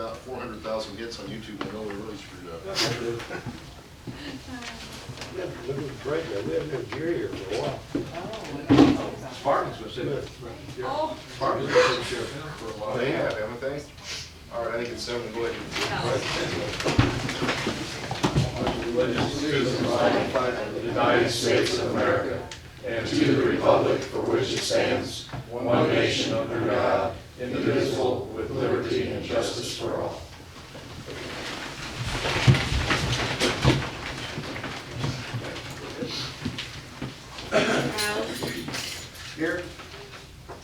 400,000 hits on YouTube, I know we're really screwed up. Look at the break there, we haven't had Jerry here for a while. Spartans was in it. Oh. Spartans was in sheriff for a while. They have, haven't they? All right, I think it's 7, go ahead. Allegiance to the flag of the United States of America and to the republic for which it stands, one nation under God, indivisible, with liberty and justice for all. Miles, Here.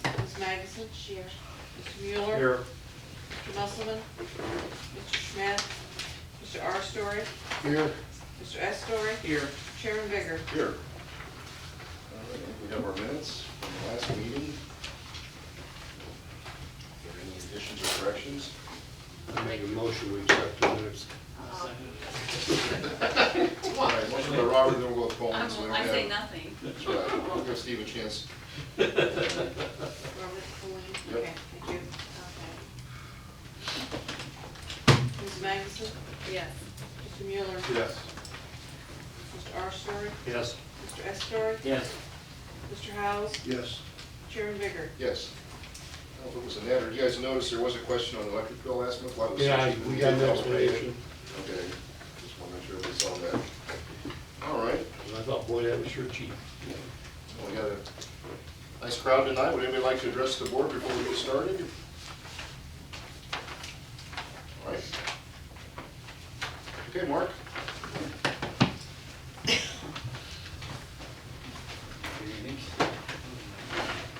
Ms. Magnuson. Here. Mr. Mueller. Here. Mr. Musselman. Mr. Schmidt. Mr. R. Story. Here. Mr. S. Story. Here. Chairman Bigger. Here. All right, we have our minutes from the last meeting. Are there any additions or corrections? I make a motion, we accept the minutes. All right, motion by Robert, then we'll go with Coleman. so we don't I say have- nothing. That's right, we'll give Steve a chance. Robert Colleen. Yep. Okay, thank you. Ms. Magnuson. Yes. Mr. Mueller. Yes. Mr. R. Story. Yes. Mr. S. Story. Yes. Mr. Howes. Yes. Chairman Bigger. Yes. I don't know if it was an ad, or you guys noticed there was a question on the electric bill last month? Why it was Yeah, such a we got an big explanation. Okay, just want to make sure they saw that. All right, I thought, boy, that was sure cheap. well, we got a nice crowd tonight. Would anybody like to address the board before we get started? All right. Okay, Mark?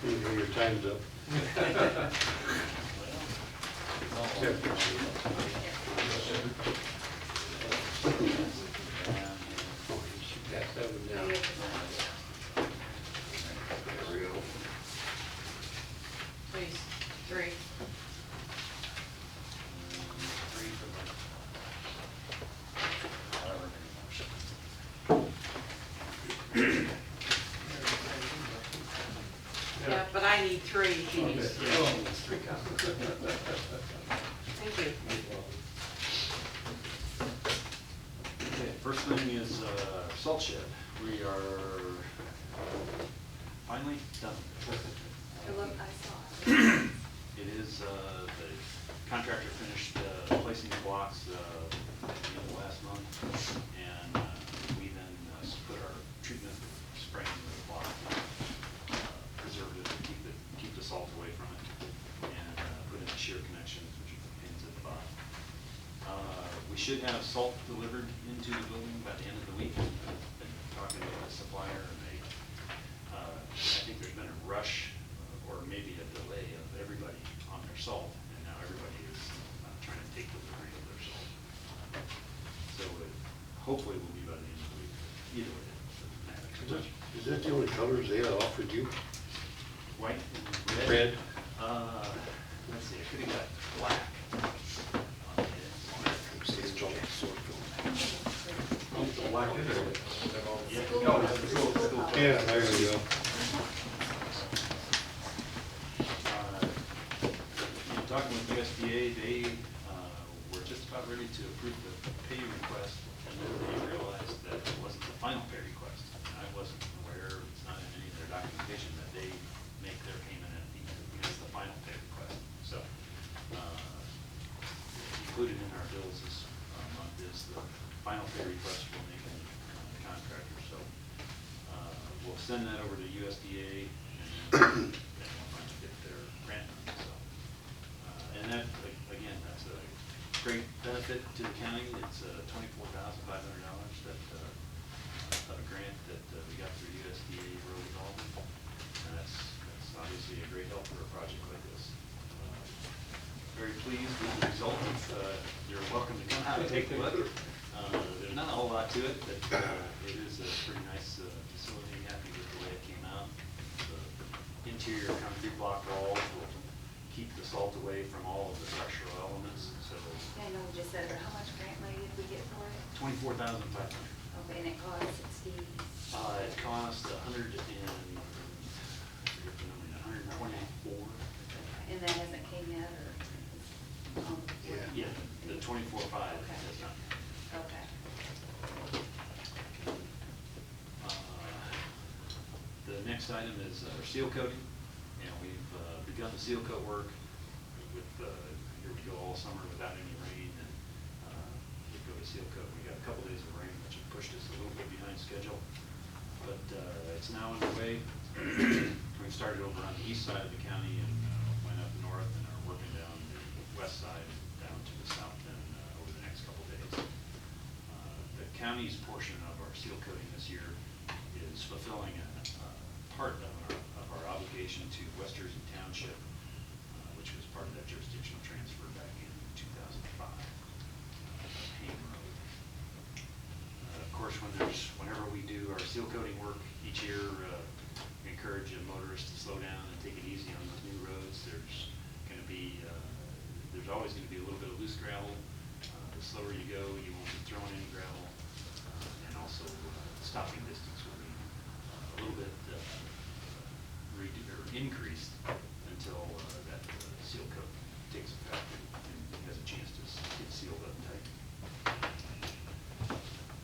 Your time's up. Pass that one down. There we go. Please, 3. Yeah, but I need 3 if he needs 3. Thank you. Okay, first thing is salt shed. We are finally done. Philip, I saw it. It is, the contractor finished placing the blocks at the end of last month, and we then put our treatment spray in the block, preservative to keep the salt away from it, and put in the shear connections, which are the pins at the bottom. We should have salt delivered into the building by the end of the week. I've been talking to the supplier, and I think there's been a rush or maybe a delay of everybody on their salt, and now everybody is trying to take delivery of their salt. So it hopefully will be by the end of the week. Either way, it doesn't matter too much. Is that the only colors they had offered you? White and Red. Let's see, I could have got black. Black in there. Yeah, there you go. Talking with USDA, they were just about ready to approve the pay request, and then they realized that it wasn't the final pay request. And I wasn't aware, it's not in any of their documentation, that they make their payment against the final pay request. So, included in our bills this month is the final pay request we're making the contractor. So, we'll send that over to USDA, and then we'll finally get their grant money. So. And that, again, that's a great benefit to the county. It's $24,500 that of a grant that we got through USDA Rural Development, and that's obviously a great help for a project like this. Very pleased with the result. You're welcome to come out and take a look. There's not a whole lot to it, but it is a pretty nice facility. Happy with the way it came out. The interior concrete block walls will keep the salt away from all of the structural elements. So I know we just said, how much grant money did we get for it? $24,500. Okay, and it cost 60. It cost 124. And that hasn't came yet, or? Yeah, 24/5 Okay. has not. Okay. The next item is our seal coating, and we've begun the seal coat work with, here we go all summer without any rain, and we go to seal coat. We got a couple days of rain, which have pushed us a little bit behind schedule, but it's now underway. We started over on the east side of the county and went up north and are working down the west side, down to the south end over the next couple days. The county's portion of our seal coating this year is fulfilling a part of our obligation to West Jersey Township, which was part of that jurisdictional transfer back in 2005, Hayden Road. Of course, whenever we do our seal coating work each year, we encourage motorists to slow down and take it easy on those new roads. There's always going to be a little bit of loose gravel. The slower you go, you won't be throwing any gravel, and also stopping distance will be a little bit increased until that seal coat takes effect and has a chance to get sealed up tight.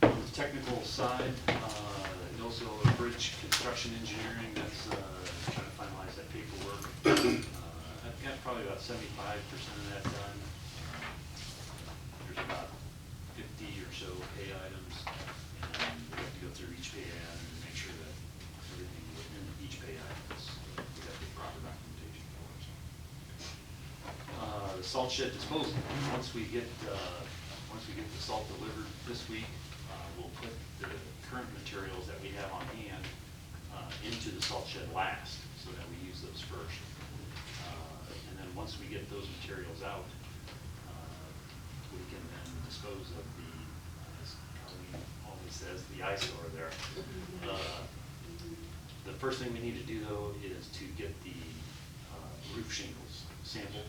On the technical side, also bridge construction engineering, that's trying to finalize that paperwork. I've got probably about 75% of that done. There's about 50 or so pay items, and we have to go through each pay item and make sure that everything within each pay item is, we have the proper documentation for it. The salt shed disposal. Once we get the salt delivered this week, we'll put the current materials that we have on hand into the salt shed last, so that we use those first. And then once we get those materials out, we can then dispose of the, as Colleen always says, the eyesore there. The first thing we need to do, though, is to get the roof shingles sampled.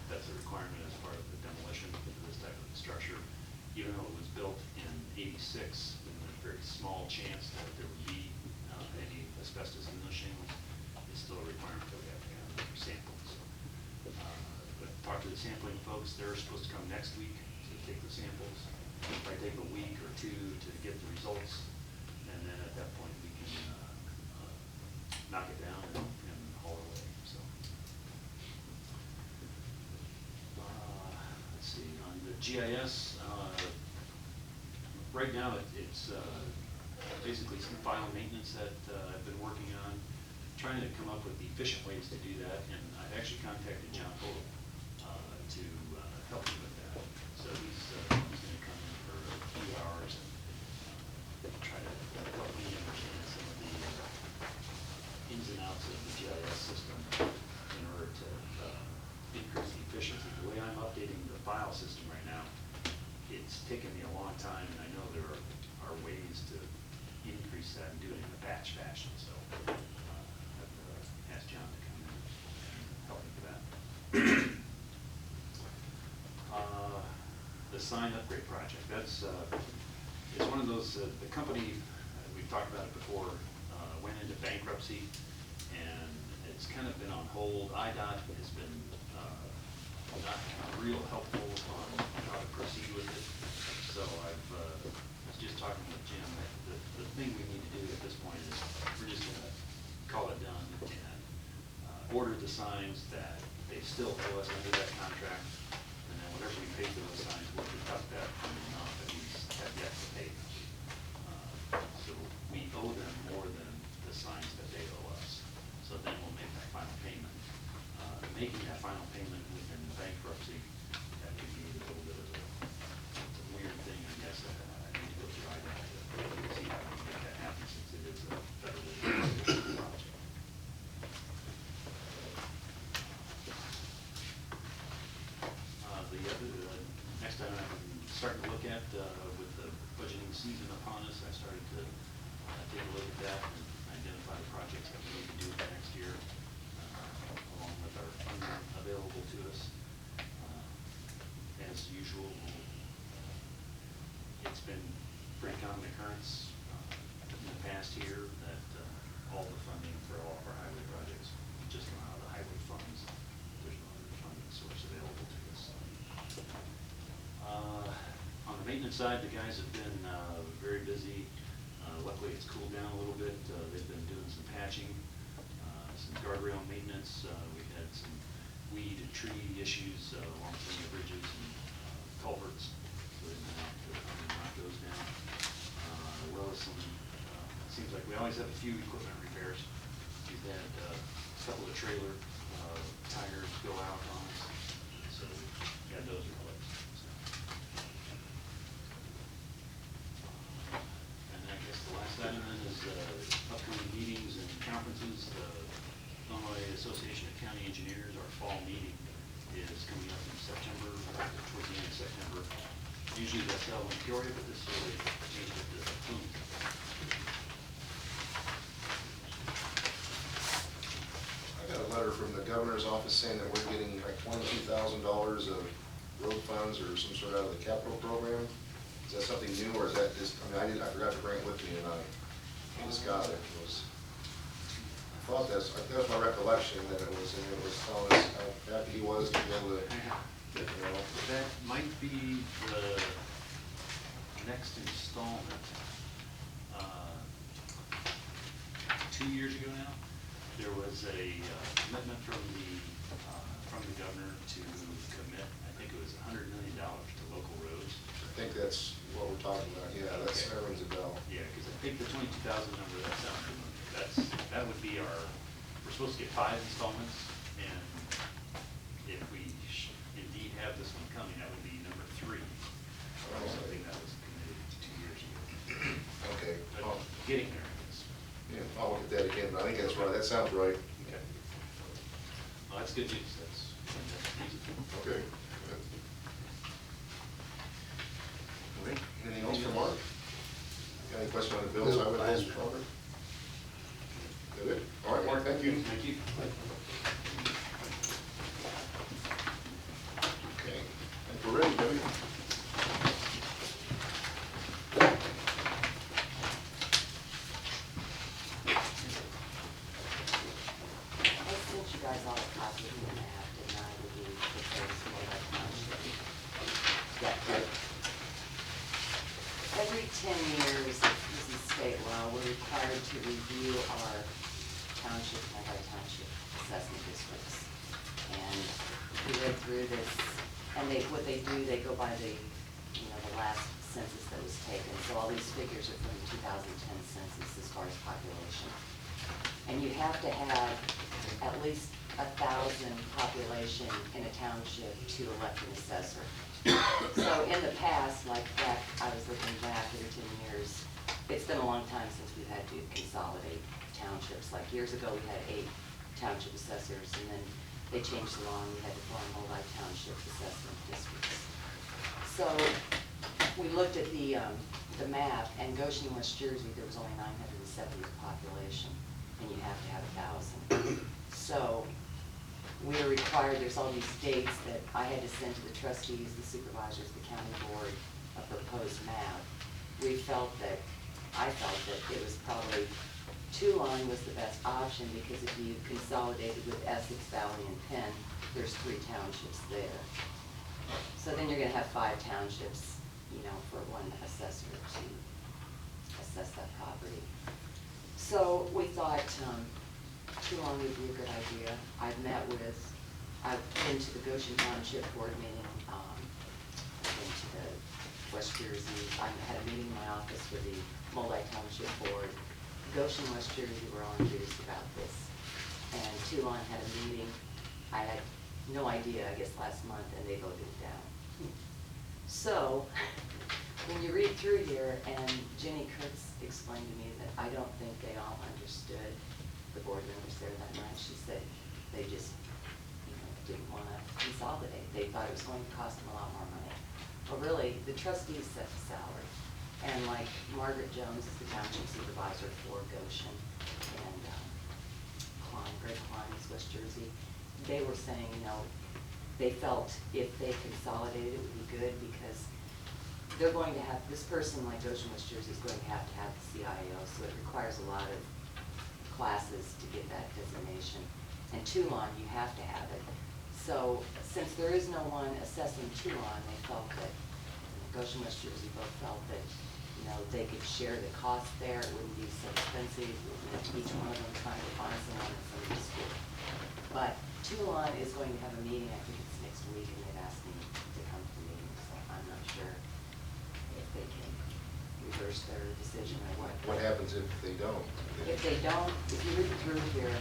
That's a requirement as part of the demolition for this type of structure. Even though it was built in '86, there's a very small chance that there would be any asbestos in those shingles. It's still a requirement that we have to have sampled. So, but talk to the sampling folks. They're supposed to come next week to take the samples. It'll probably take a week or two to get the results, and then at that point we can knock it down and haul it away. So. Let's see, on the GIS, right now it's basically some file maintenance that I've been working on, trying to come up with efficient ways to do that, and I've actually contacted John Holt to help me with that. So he's going to come in for a few hours and try to help me understand some of the ins and outs of the GIS system in order to increase the efficiency. The way I'm updating the file system right now, it's taken me a long time, and I know there are ways to increase that and do it in a batch fashion. So I've asked John to come in and help me with that. The sign upgrade project, that's it's one of those, the company, we've talked about it before, went into bankruptcy, and it's kind of been on hold. IDOT has been not real helpful on how to proceed with it. So I was just talking with Jim that the thing we need to do at this point is we're just going to call it done and order the signs that they still owe us under that contract, and then whatever we pay for those signs, we'll deduct that from the amount that we have yet to pay them. So we owe them more than the signs that they owe us. So then we'll make that final payment. Making that final payment within the bankruptcy, that would be a little bit of it's a weird thing, I guess. I need to go through IDOT to see how we can make that happen, since it is a federally regulated project. The next item I'm starting to look at, with the budgeting season upon us, I started to take a look at that and identify the projects that we need to do for next year, along with our funding available to us. As usual, it's been pretty common occurrence in the past year that all the funding for all of our highway projects just come out of the highway funds. There's no other funding source available to us. maintenance side, the guys have been very busy. Luckily, it's cooled down a little bit. They've been doing some patching, some guardrail maintenance. We've had some weed and tree issues along some of the bridges and culverts. So they've been out to knock those down. As well as some, it seems like we always have a few equipment repairs. We've had a couple of trailer tires go out on us, so we had those replaced. And I guess the last item then is upcoming meetings and conferences. The Illinois Association of County Engineers, our fall meeting, is coming up in September, towards the end of September. Usually that's held in Peoria, but this year they changed it to Plume. I got a letter from the governor's office saying that we're getting like $22,000 of road funds or some sort out of the capital program. Is that something new, or is that just, I mean, I forgot to bring it with me, and I just got it. It was, I thought that was my recollection, that it was, and it was telling us how happy he was to be able to, you know. That might be the next installment. 2 years ago now, there was a commitment from the governor to commit, I think it was $100 million to local roads. I think that's what we're talking about, yeah, that's, that rings a bell. Yeah, because I think the 22,000 number, that sounds familiar. That would be we're supposed to get 5 installments, and if we indeed have this one coming, that would be number 3. Something that was committed 2 years ago. Okay. But Oh, getting there, I guess. yeah, I'll look at that again, but I think that's right, that sounds right. Okay. Well, that's good news. That's easy. Okay. Good. Okay, anything else for Mark? Got any question on the bills? I would ask Robert. Good. All right, Mark, thank you. Thank you. Okay, I think we're ready, Debbie. I sent you guys all a copy of the map, didn't I, with the proposed Moab Township? Yeah, good. Every 10 years, this is state law, we're required to review our township, multi-township assessment districts. And we read through this, and what they do, they go by the last census that was taken. So all these figures are from the 2010 census as far as population. And you have to have at least 1,000 population in a township to elect an assessor. So in the past, like back, I was looking back every 10 years, it's been a long time since we've had to consolidate townships. Like years ago, we had 8 township assessors, and then they changed the law and we had to form multi-township assessment districts. So we looked at the map, and Goshen, West Jersey, there was only 970 population, and you have to have 1,000. So we are required, there's all these dates that I had to send to the trustees, the supervisors, the county board, a proposed map. I felt that it was probably Toulon was the best option, because if you consolidated with Essex Valley and Penn, there's 3 townships there. So then you're gonna have 5 townships, for one assessor to assess that property. So we thought Toulon would be a good idea. I've been to the Goshen Township board meeting, I've been to the West Jersey, I had a meeting in my office with the multi-township board. Goshen, West Jersey were all enthused about this. And Toulon had a meeting, I had no idea, I guess last month, and they voted it down. So, when you read through here, and Jenny Kurtz explained to me that I don't think they all understood, the board members there that night, she said they just, didn't want to consolidate. They thought it was going to cost them a lot more money. Well, really, the trustees set the salary. And like Margaret Jones is the township supervisor for Goshen, and Greg Klein is West Jersey. They were saying, they felt if they consolidated, it would be good, because they're going to have, this person like Goshen, West Jersey is going to have the CIO, so it requires a lot of classes to get that designation. And Toulon, you have to have it. So since there is no one assessing Toulon, they felt that Goshen, West Jersey both felt that, you know, they could share the cost there, it wouldn't be so expensive, you know, each one of them trying to find someone in somebody's school. But Toulon is going to have a meeting, I think it's next week, and they've asked me to come to the meeting, so I'm not sure if they can reverse their decision or what. What happens if they don't? If they don't, if you read through here,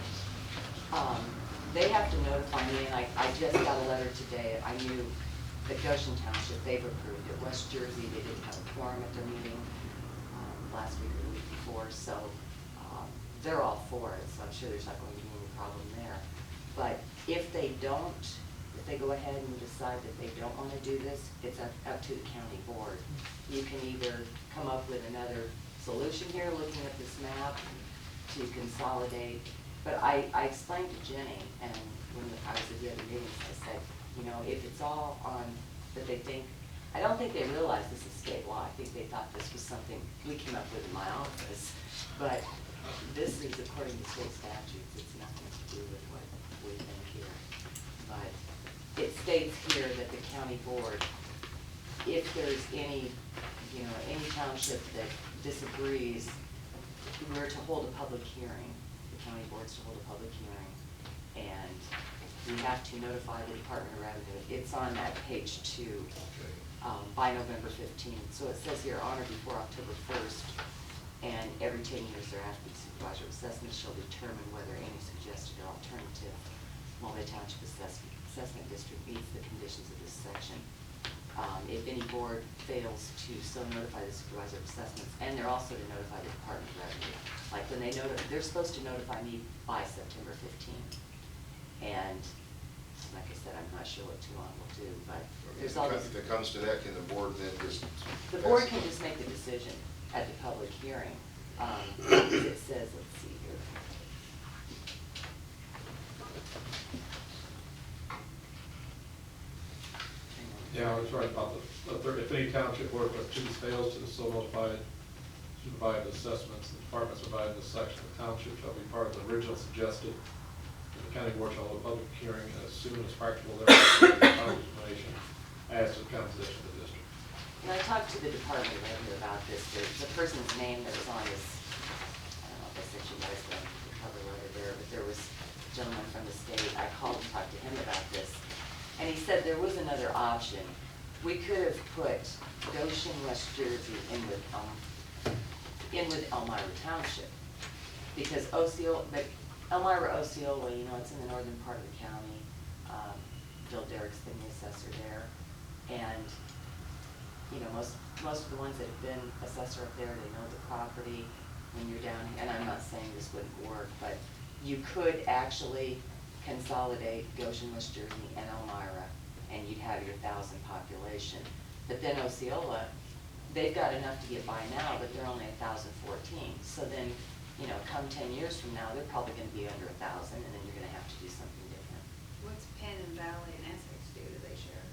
they have to notify me, and I just got a letter today. I knew that Goshen Township, they've approved it. West Jersey, they didn't have a quorum at their meeting last week or the week before, so they're all for it, so I'm sure there's not going to be any problem there. But if they don't, if they go ahead and decide that they don't want to do this, it's up to the county board. You can either come up with another solution here, looking at this map, to consolidate. But I explained to Jenny, and when I was at the other meetings, I said, you know, if it's all on, that they think, I don't think they realize this is state law. I think they thought this was something we came up with in my office. But this is according to state statutes. It's nothing to do with what we think here. But it states here that the county board, if there's any, you know, any township that disagrees, we're to hold a public hearing. The county board's to hold a public hearing, and we have to notify the Department of Revenue. It's on that page 2, by November 15th. So it says here, on or before October 1st, and every 10 years thereafter, the supervisor of assessment shall determine whether any suggested or alternative multi-township assessment district meets the conditions of this section. If any board fails to so notify the supervisor of assessments, and they're also to notify the Department of Revenue. Like when they they're supposed to notify me by September 15th. And like I said, I'm not sure what Toulon will do, but there's all this. If it comes to that, can the board then just? The board can just make the decision at the public hearing. It says, let's see here. Yeah, I was right about if any township board of trustees fails to so notify, to provide assessments, the departments provided in this section of the township shall be part of the original suggested. The county board shall hold a public hearing as soon as practical thereafter to final information as to the composition of the district. And I talked to the Department of Revenue about this. The person's name that was on this, I don't know if I sent you guys the cover letter there, but there was a gentleman from the state. I called and talked to him about this. And he said there was another option. We could have put Goshen, West Jersey in with Elmira Township. Because Elmira, Osceola, you know, it's in the northern part of the county. Bill Derrick's been the assessor there. And, you know, most of the ones that have been assessor up there, they know the property when you're down here. And I'm not saying this wouldn't work, but you could actually consolidate Goshen, West Jersey, and Elmira, and you'd have your 1,000 population. But then Osceola, they've got enough to get by now, but they're only 1,014. So then, you know, come 10 years from now, they're probably going to be under 1,000, and then you're going to have to do something different. What's Penn and Valley and Essex do? Do they share?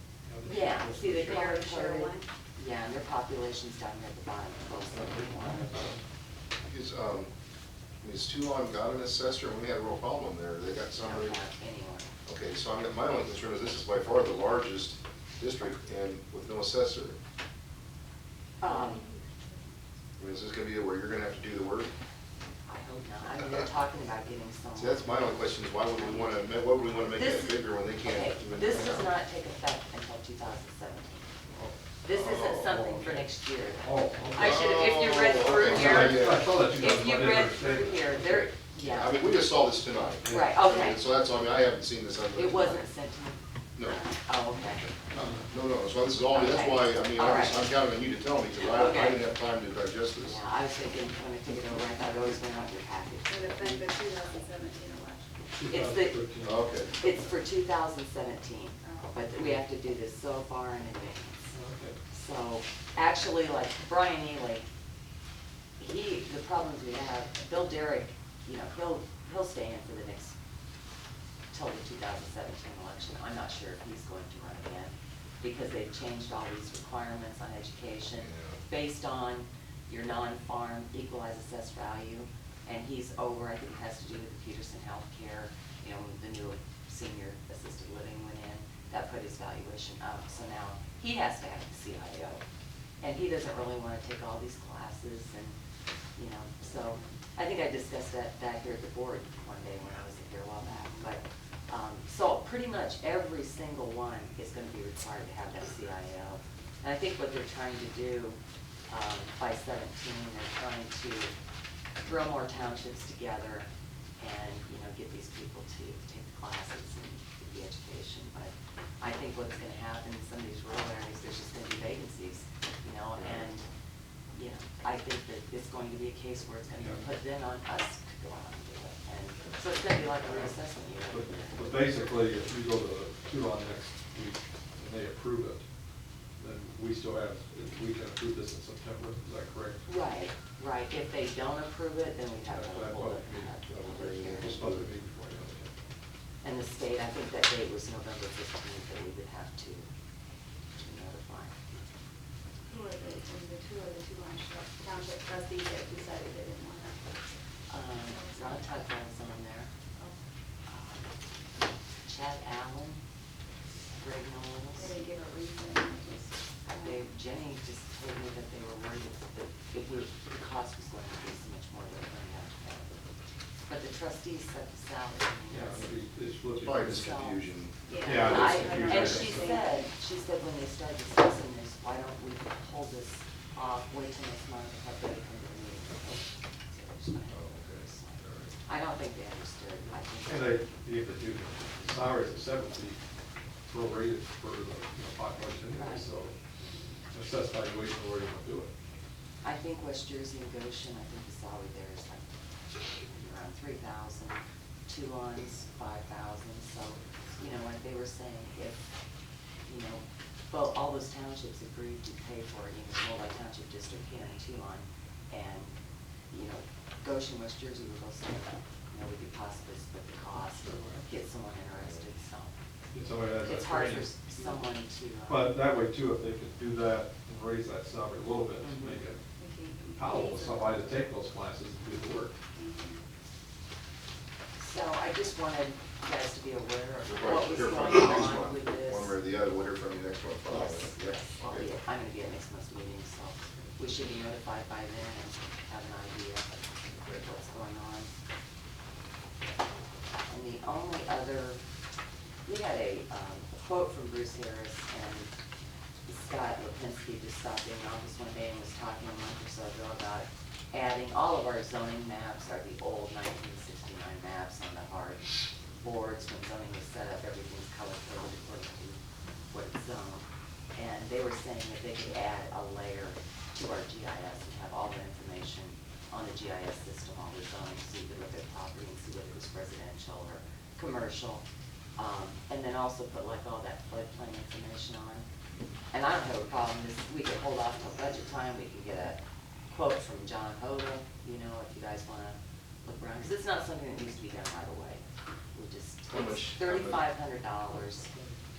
Yeah, see, they They already share color-coded. one? Yeah, and their population's down here at the bottom. Is Toulon got an assessor? We had a real problem there. They got somebody. Anyone. Okay, so my only concern is this is by far the largest district and with no assessor. I mean, is this gonna be where you're gonna have to do the work? I hope not. I mean, they're talking about getting someone. See, that's my only question is why would we wanna make that This- bigger when they can't Okay, even? this does not take effect until 2017. This isn't something for next year. I should have, if you read through okay, here, yeah. I saw that if you read through here, there, Yeah, yeah, I mean, we just saw this tonight. right, okay. So that's, I mean, I haven't seen this. It wasn't sent to me? No, Oh, okay. no, so this is all, that's Okay. why, I mean, All I'm right. counting on you to tell me, because I Okay. didn't have time to digest this. Yeah, I was thinking, when I took it over, I thought it always went out your package. Would have been the 2017 election. It's the- Okay. It's for 2017, but we have to do this so far in advance. So, actually, like Brian Ely, the problems we have, Bill Derrick, you know, he'll stay in for the next, till the 2017 election. I'm not sure if he's going to run again, because they've changed all these requirements on education based on your non-farm equalized assessed value. And he's over, I think it has to do with the Peterson Healthcare, the new senior assisted living went in, that put his valuation up. So now he has to have the CIO. And he doesn't really wanna take all these classes and, you know, so I think I discussed that back here at the board one day when I was here a while back, but, so pretty much every single one is gonna be required to have that CIO. And I think what they're trying to do, by 17, they're trying to throw more townships together and, you know, get these people to take the classes and get the education. But I think what's gonna happen in some of these rural areas, there's just gonna be vacancies, you know, and, you know, I think that it's going to be a case where it's gonna be put then on us to go out and do it. And so it's gonna be like a reassessment year. But basically, if we go to Huron next week and they approve it, then we still have, we can approve this in September, is that correct? Right, right. If they don't approve it, then we have to That's hold what it. I mean. Have to hold it here. We're supposed to be before you. And the state, I think that date was November 15th that we would have to notify. Who are the two township trustees that decided they didn't want that? Ron Tuck ran someone there. Chad Allen, Greg They Knowles. didn't give a reason, Jenny just told me that they were worried that the cost was going to be so much more than they're going to have to pay. But the trustees set the salary. Yeah, maybe it's flipping. Probably just confusion. Yeah, I- there's And confusion. she said when they started discussing this, why don't we hold this off, wait till next month, and have Betty come to the meeting. So they're just gonna have it. So, I don't think they understood. I think. And they do, salaries at 70, prorated for the, you know, population anyway, so assess valuation where you want to do it. I think West Jersey and Goshen, I think the salary there is like around 3,000, Toulon's 5,000, so, you know, like they were saying, if, you know, well, all those townships agreed to pay for it, you know, multi-township district here in Toulon, and, you know, Goshen, West Jersey were both saying, you know, we could possibly split the cost and get someone interested, so. Get somebody that has that It's hard for training. someone to. But that way too, if they could do that and raise that salary a little bit, to Mhm. make it palatable with somebody to take those classes and do the work. So I just wanted you guys to be aware of We'll what probably was hear going from you next on month, with this. one way or the other, we'll hear from you next month. probably. Yes, Yeah, yes, okay. I'm gonna be at next month's meeting, so we should be notified by then and have an idea of what's going on. And the only other, we had a quote from Bruce Harris, and Scott Lipinski just stopped in the office one day and was talking a month or so ago about adding, all of our zoning maps are the old 1969 maps on the hard boards. When zoning was set up, everything's color-coded according to what it's zoned. And they were saying that they could add a layer to our GIS and have all the information on the GIS system, all the zoning, so you could look at property and see whether it was residential or commercial. And then also put like all that floodplain information on. And I don't have a problem, this, we could hold off till budget time, we can get a quote from John Hodel, you know, if you guys wanna look around, because it's not something that needs to be done right away. We just, How it's much- $3,500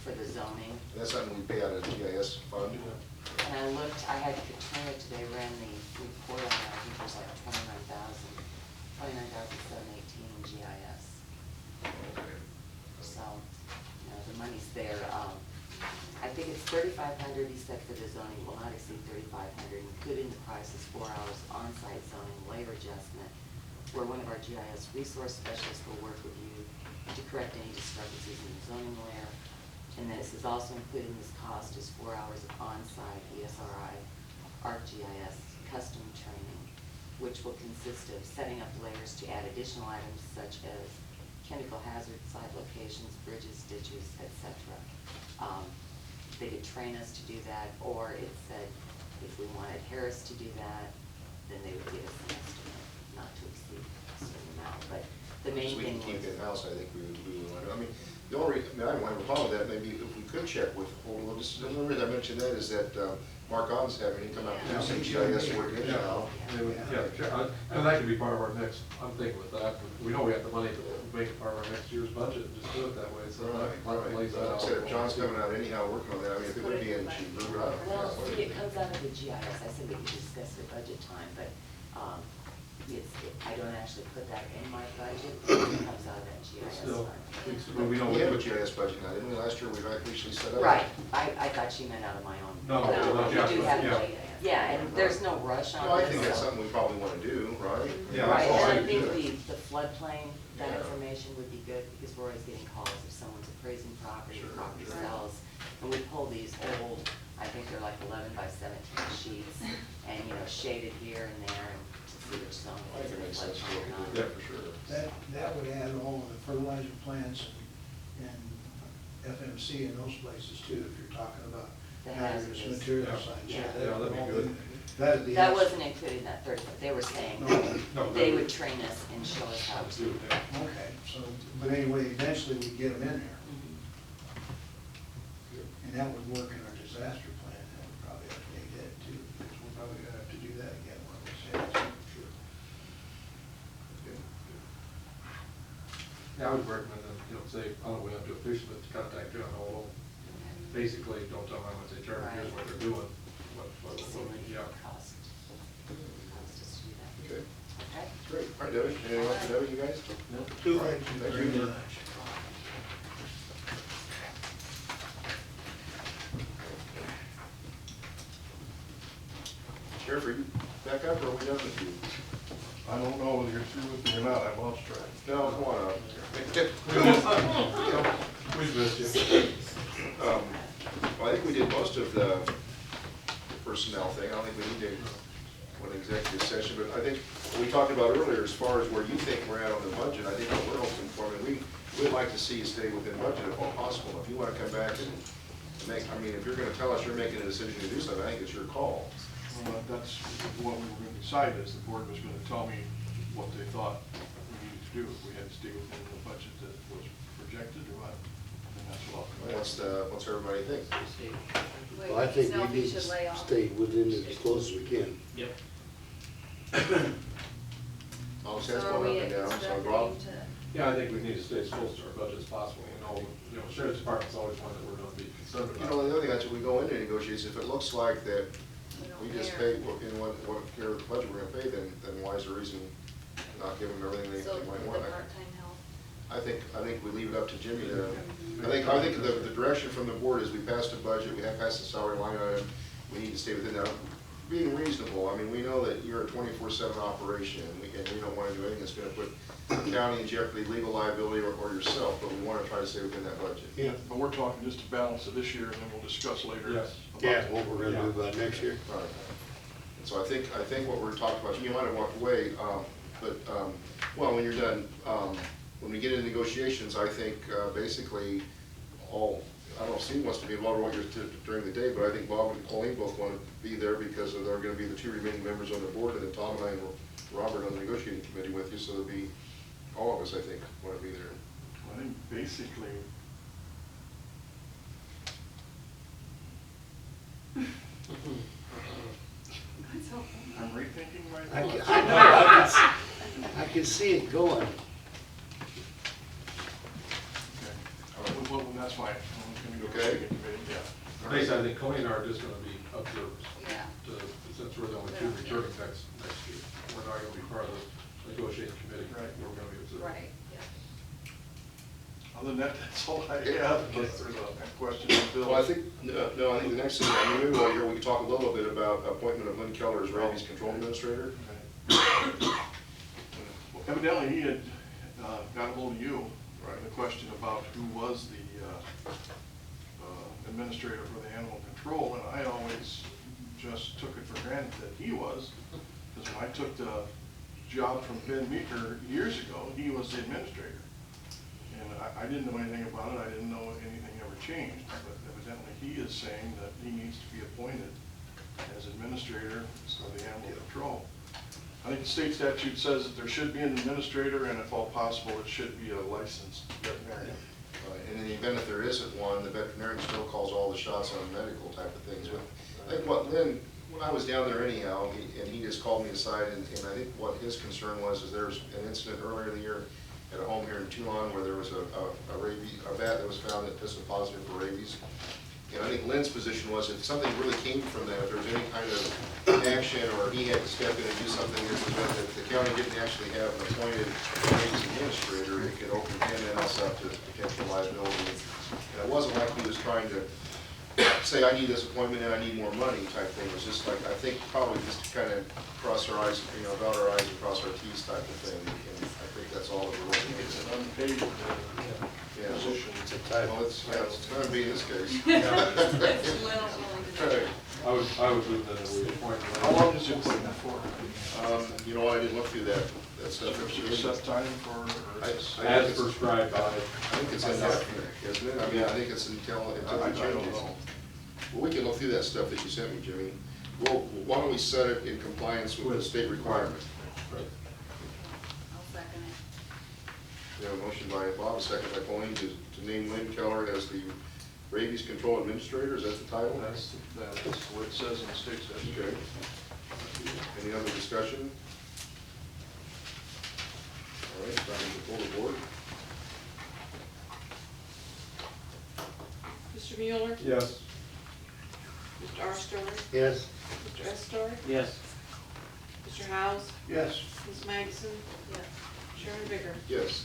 for the zoning. And that's something we pay out of the GIS fund? And I looked, I had Katrina today ran the report on that, I think there's like 29,718 in GIS. Okay. So, you know, the money's there. I think it's 3,500, he said, for the zoning, will not exceed 3,500, including the price is 4 hours on-site zoning layer adjustment, where one of our GIS resource specialists will work with you to correct any discrepancies in the zoning layer. And then it says also included in this cost is 4 hours of on-site ESRI ArcGIS custom training, which will consist of setting up layers to add additional items such as chemical hazard site locations, bridges, ditches, etc. They could train us to do that, or it said if we wanted Harris to do that, then they would give us an estimate, not to exceed a certain amount. But the main So we thing can keep was. it in-house, I think we would want to, I mean, the only reason, I don't have a problem with that, maybe if we could check with, well, just, the only reason I mentioned that is that Mark On's having him come out and do some GIS work anyhow. And that could be part of our next, I'm thinking with that, we know we have the money to make it part of our next year's budget, and just do it that way, so that lays that Like I out. said, if John's coming out anyhow working on that, I mean, if it would be in cheaper, I don't Well, know. see, it comes out of the GIS, I said we could discuss it at budget time, but, I don't actually put that in my budget, it comes out of that GIS Still, fund. Well, we don't. We have a GIS budget now, didn't we? Last year, we actually set up. Right, I thought you meant out of my own. No, budget. no, We do yeah, have yeah. it. Yeah, and there's no rush on Well, I this, think that's so- something we probably want to do, right? Yeah, Right, that's all and I I think do. the floodplain, that Yeah. information would be good, because we're always getting calls if someone's appraising property, Sure, property sure. sells. And we pull these old, I think they're like 11 by 17 sheets, and, you know, shaded here and there, and to see which zone I is think in it makes sense to floodplain look or at not. that for sure. That would add all of the fertilizer plants and FMC and those places too, if you're talking about The hazardous hazardous. material Yeah. signs. Yeah. Yeah, that'd be good. That'd be. That wasn't included in that 30, but they were saying No, they would train us and show us how Let's to. do it, yeah. Okay, so, but anyway, eventually we get them in there, Mhm. and that would work in our disaster plan, that would probably update that too, because we're probably gonna have to do that again one of those days. Sure. Yeah, I would recommend them, you know, say, I don't know, we have to officially, but to contact John Hall. Basically, don't tell them how much they charge, here's what they're doing, what, See what it yeah. costs. Costs us to do that. Okay, Okay? great. All right, Debbie, anything else for Debbie, you guys? Thank you Thank very you. much. Sheriff, are you back up, or are we done with you? I don't know whether you're through with me or not, I lost track. No, come on up. We've missed you. Well, I think we did most of the personnel thing. I don't think we need to go into executive session, but I think what we talked about earlier, as far as where you think we're at on the budget, I think what we're hoping for, I mean, we'd like to see you stay within budget if all possible. If you want to come back and make, I mean, if you're going to tell us you're making a decision to do something, I think it's your call. Well, that's what we were gonna decide, is the board was gonna tell me what they thought we needed to do, if we had to stay within the budget that was projected or what. And that's what I'll come back. What's everybody think? Well, I think we need to stay within it as close as we can. Yep. All So sets are going we up and down, so Rob? expecting to? Yeah, I think we need to stay as close to our budget as possible, you know, sheriff's department's always one that we're gonna be concerned You about. know, the other thing, that's what we go into negotiations, if it looks like that we just pay, what, in what care of the budget we're gonna pay, then why is there a reason to not give them everything they So might the want? part-time help? I think we leave it up to Jimmy to, I think the direction from the board is we passed a budget, we have passed the salary line item, we need to stay within that. Being reasonable, I mean, we know that you're a 24/7 operation, and we don't wanna do anything that's gonna put the county in jeopardy, legal liability, or yourself, but we wanna try to stay within that budget. Yeah, but we're talking just to balance it this year, and then we'll discuss later. Yes. about Yeah, what we're gonna do about next year. Right. And so I think what we're talking about, you might have walked away, well, when you're done, when we get into negotiations, I think basically I don't know if Steve wants to be involved during the day, but I think Bob and Colleen both want to be there because they're going to be the two remaining members on the board, and then Tom and I and Robert on the negotiating committee with you, so there'll be, all of us, I think, want to be there. I think basically, I'm rethinking my I thoughts. can, I know, I can see it going. Okay. Well, that's fine. I'm gonna go Okay. to the committee, yeah. Basically, I think Coney and I are just gonna be observers, Yeah. since we're the only two returning next year. We're not gonna be part of the negotiating committee, Right. we're gonna be observers. Right, yeah. Other than that, that's all I have, unless there's a question on Bill. Well, I think, no, I think the next thing, I mean, maybe while you're here, we can talk a little bit about appointment of Lynn Keller as rabies control administrator. Well, evidently, he had got ahold of you, right, the question about who was the administrator for the animal control, and I always just took it for granted that he was, because when I took the job from Ben Meeker years ago, he was the administrator. And I didn't know anything about it, I didn't know anything ever changed, but evidently he is saying that he needs to be appointed as administrator for the animal control. I think the state statute says that there should be an administrator, and if all possible, it should be a licensed veterinarian. And in the event that there isn't one, the veterinarian still calls all the shots on medical type of things. But I think what Lynn, when I was down there anyhow, he just called me aside, and I think what his concern was is there was an incident earlier in the year at a home here in Toulon where there was a vat that was found that tested positive for rabies. And I think Lynn's position was if something really came from that, if there was any kind of action or he had to step in and do something that the county didn't actually have an appointed maintenance administrator, it could open us up to potential liability. And it wasn't like he was trying to say, I need this appointment and I need more money type thing. It was just like, I think probably just to kind of cross our eyes, dot our i's and cross our t's type of thing. And I think that's all that we're looking at. It's an unpaid Yeah, position. It's a type. well, it's going to be in this case. That's Lenn's willing to do. Okay. I would move that we appoint. How long is your appointment for? You know what, I didn't look through that stuff. Is there a set time for, or is it- As prescribed by. I think it's indefinite, isn't it? I mean, I think it's until it I don't changes. know. Well, we can look through that stuff that you sent me, Jimmy. Well, why don't we set it in compliance with the state requirement? I'll second it. We have a motion by Bob, a second by Colleen to name Lynn Keller as the rabies control administrator. Is that the title? That's what it says in the state statute. Okay. Any other discussion? All right, time to pull the board. Mr. Mueller? Yes. Mr. Armstrong? Yes. Mr. Estor? Yes. Mr. Howes? Yes. Ms. Magnuson? Yes. Chairman Bigger? Yes.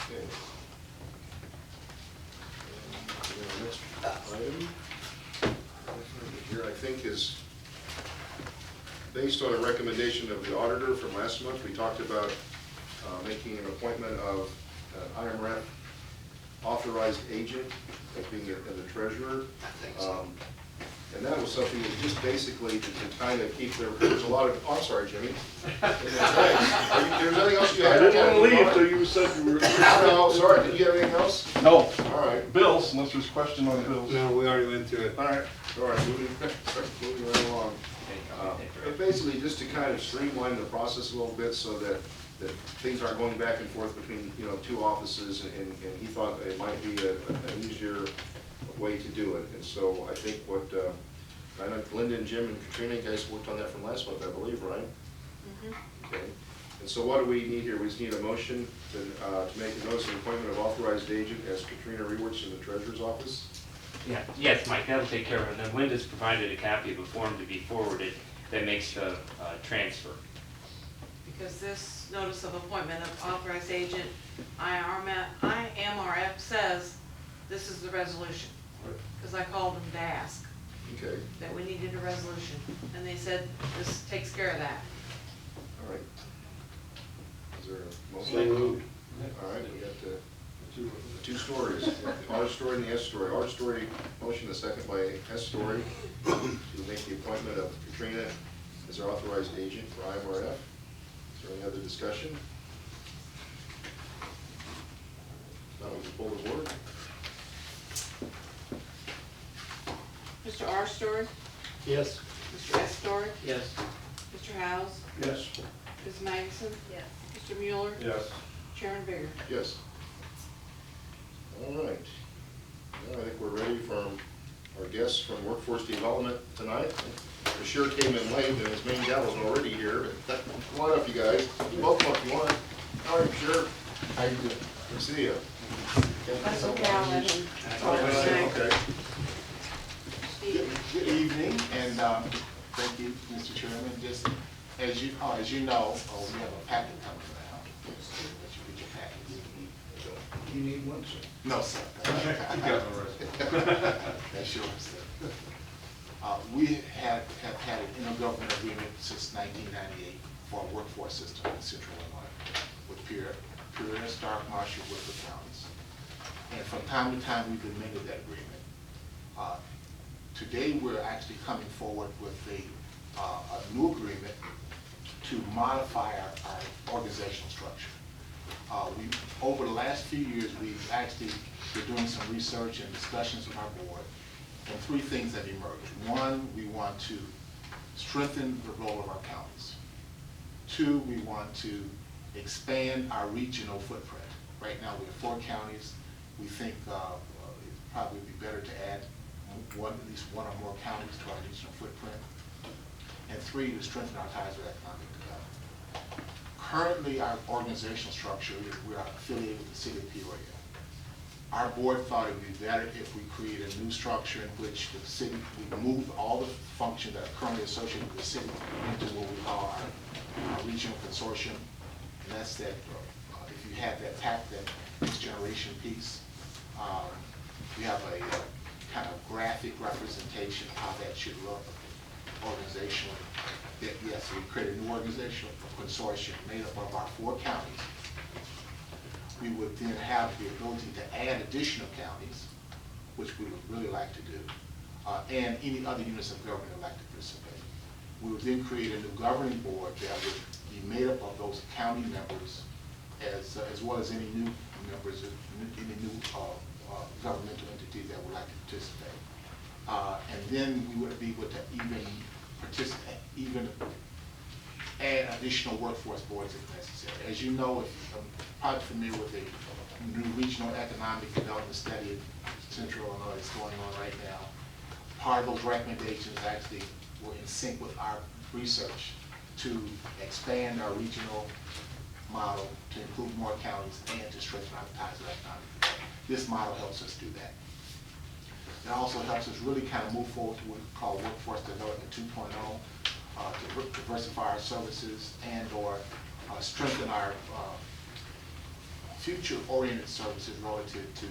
Okay. And the next item here, I think, is based on a recommendation of the auditor from last month. We talked about making an appointment of an IMRF authorized agent, as being the treasurer. I think so. And that was something that just basically to kind of keep there's a lot of, oh, I'm sorry, Jimmy. There's nothing else you I have? didn't want to leave till you said you were. No, sorry, did you have anything else? No. All right. Bills, unless there's question on bills. No, we already went through it. All right, moving right along. But basically, just to kind of streamline the process a little bit so that things aren't going back and forth between, two offices, and he thought it might be an easier way to do it. And so I think I know Linda and Jim and Katrina, you guys worked on that from last month, I believe, right? Mm-hmm. Okay. And so what do we need here? We just need a motion to make a notice of appointment of authorized agent as Katrina Rewerts in the treasurer's office. Yeah, yes, Mike, that'll take care of it. And then Linda's provided a copy of a form to be forwarded that makes the transfer. Because this notice of appointment of authorized agent, IMRF says this is the resolution. Because I called them to ask Okay, that we needed a resolution, and they said this takes care of that. all right. Is there a motion? So moved. All right, we got the two stories, the R story and the S story. R story, motion, a second by S story, to make the appointment of Katrina as our authorized agent for IMRF. Is there any other discussion? Now we can pull the board. Mr. Armstrong? Yes. Mr. Estor? Yes. Mr. Howes? Yes. Ms. Magnuson? Yes. Mr. Mueller? Yes. Chairman Bigger? Yes. All right. Now I think we're ready for our guests from Workforce Development tonight. Bashir came in late, and his main gal was already here. But come on up, you guys. You both come up if you want. All right, Bashir. How you doing? Good to see you. That's okay, I'll let him talk tonight. Okay. Good evening, and thank you, Mr. Chairman. Just as you know, we have a packet coming around. Let you get your packets. You need one, sir? No, sir. You got no rest. That's yours, sir. We have had an intergovernmental agreement since 1998 for a workforce system in Central Illinois with Peoria, Stark, Marshall, Woodford counties. And from time to time, we've amended that agreement. Today, we're actually coming forward with a new agreement to modify our organizational structure. Over the last few years, we've actually been doing some research and discussions with our board, and three things have emerged. One, we want to strengthen the role of our counties. Two, we want to expand our regional footprint. Right now, we have 4 counties. We think it probably would be better to add at least one or more counties to our regional footprint. And 3, to strengthen our ties with economic development. Currently, our organizational structure, we are affiliated with the city of Peoria. our board thought it would be better if we created a new structure in which the city, we move all the functions that are currently associated with the city into what we call our regional consortium. And that's that, if you have that next generation piece, we have a kind of graphic representation of how that should look organizationally. Yes, we created a new organizational consortium made up of our 4 counties. We would then have the ability to add additional counties, which we would really like to do, and any other units of government that would like to participate. We would then create a new governing board that would be made up of those county members, as well as any new members, any new governmental entities that would like to participate. And then we would be able to even add additional workforce boards if necessary. As you know, if I'm probably familiar with the new regional economic development study in Central Illinois that's going on right now. Part of those recommendations actually were in sync with our research to expand our regional model to include more counties and to strengthen our ties of economic development. This model helps us do that. It also helps us really kind of move forward to what we call Workforce Development 2.0, to diversify our services and or strengthen our future-oriented services relative to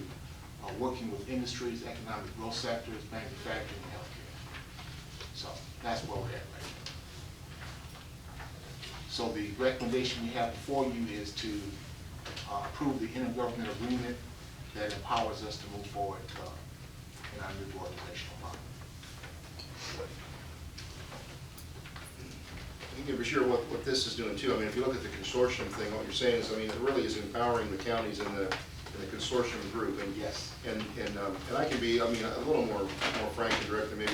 working with industries, economic growth sectors, manufacturing, and healthcare. So that's where we're at right now. So the recommendation we have before you is to approve the intergovernmental agreement that empowers us to move forward in our new organizational model. You can be sure what this is doing too. I mean, if you look at the consortium thing, what you're saying is, I mean, it really is empowering the counties in the consortium group. And yes, and I can be, I mean, a little more frank and direct than maybe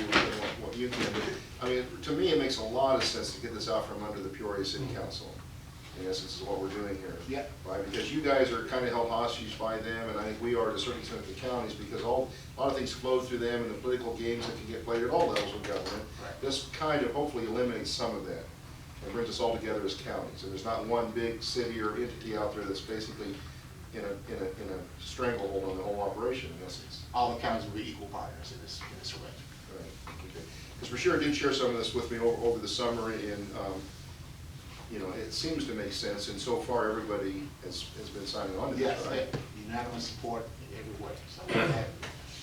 what you can. But I mean, to me, it makes a lot of sense to get this out from under the Peoria City Council. In essence, is what we're doing here. Yeah. Right, because you guys are kind of held hostage by them, and I think we are to a certain extent the counties, because a lot of things flow through them, and the political games that can get played at all levels of government. Right. This kind of hopefully eliminates some of that. It brings us all together as counties, and there's not one big city or entity out there that's basically in a stranglehold on the whole operation, in essence. All the counties will be equal partners in this arrangement. Right. Okay. Because Brashear did share some of this with me over the summer, and you know, it seems to make sense, and so far everybody has been signing on to this, Yes, right? unanimous support in every way. So we've had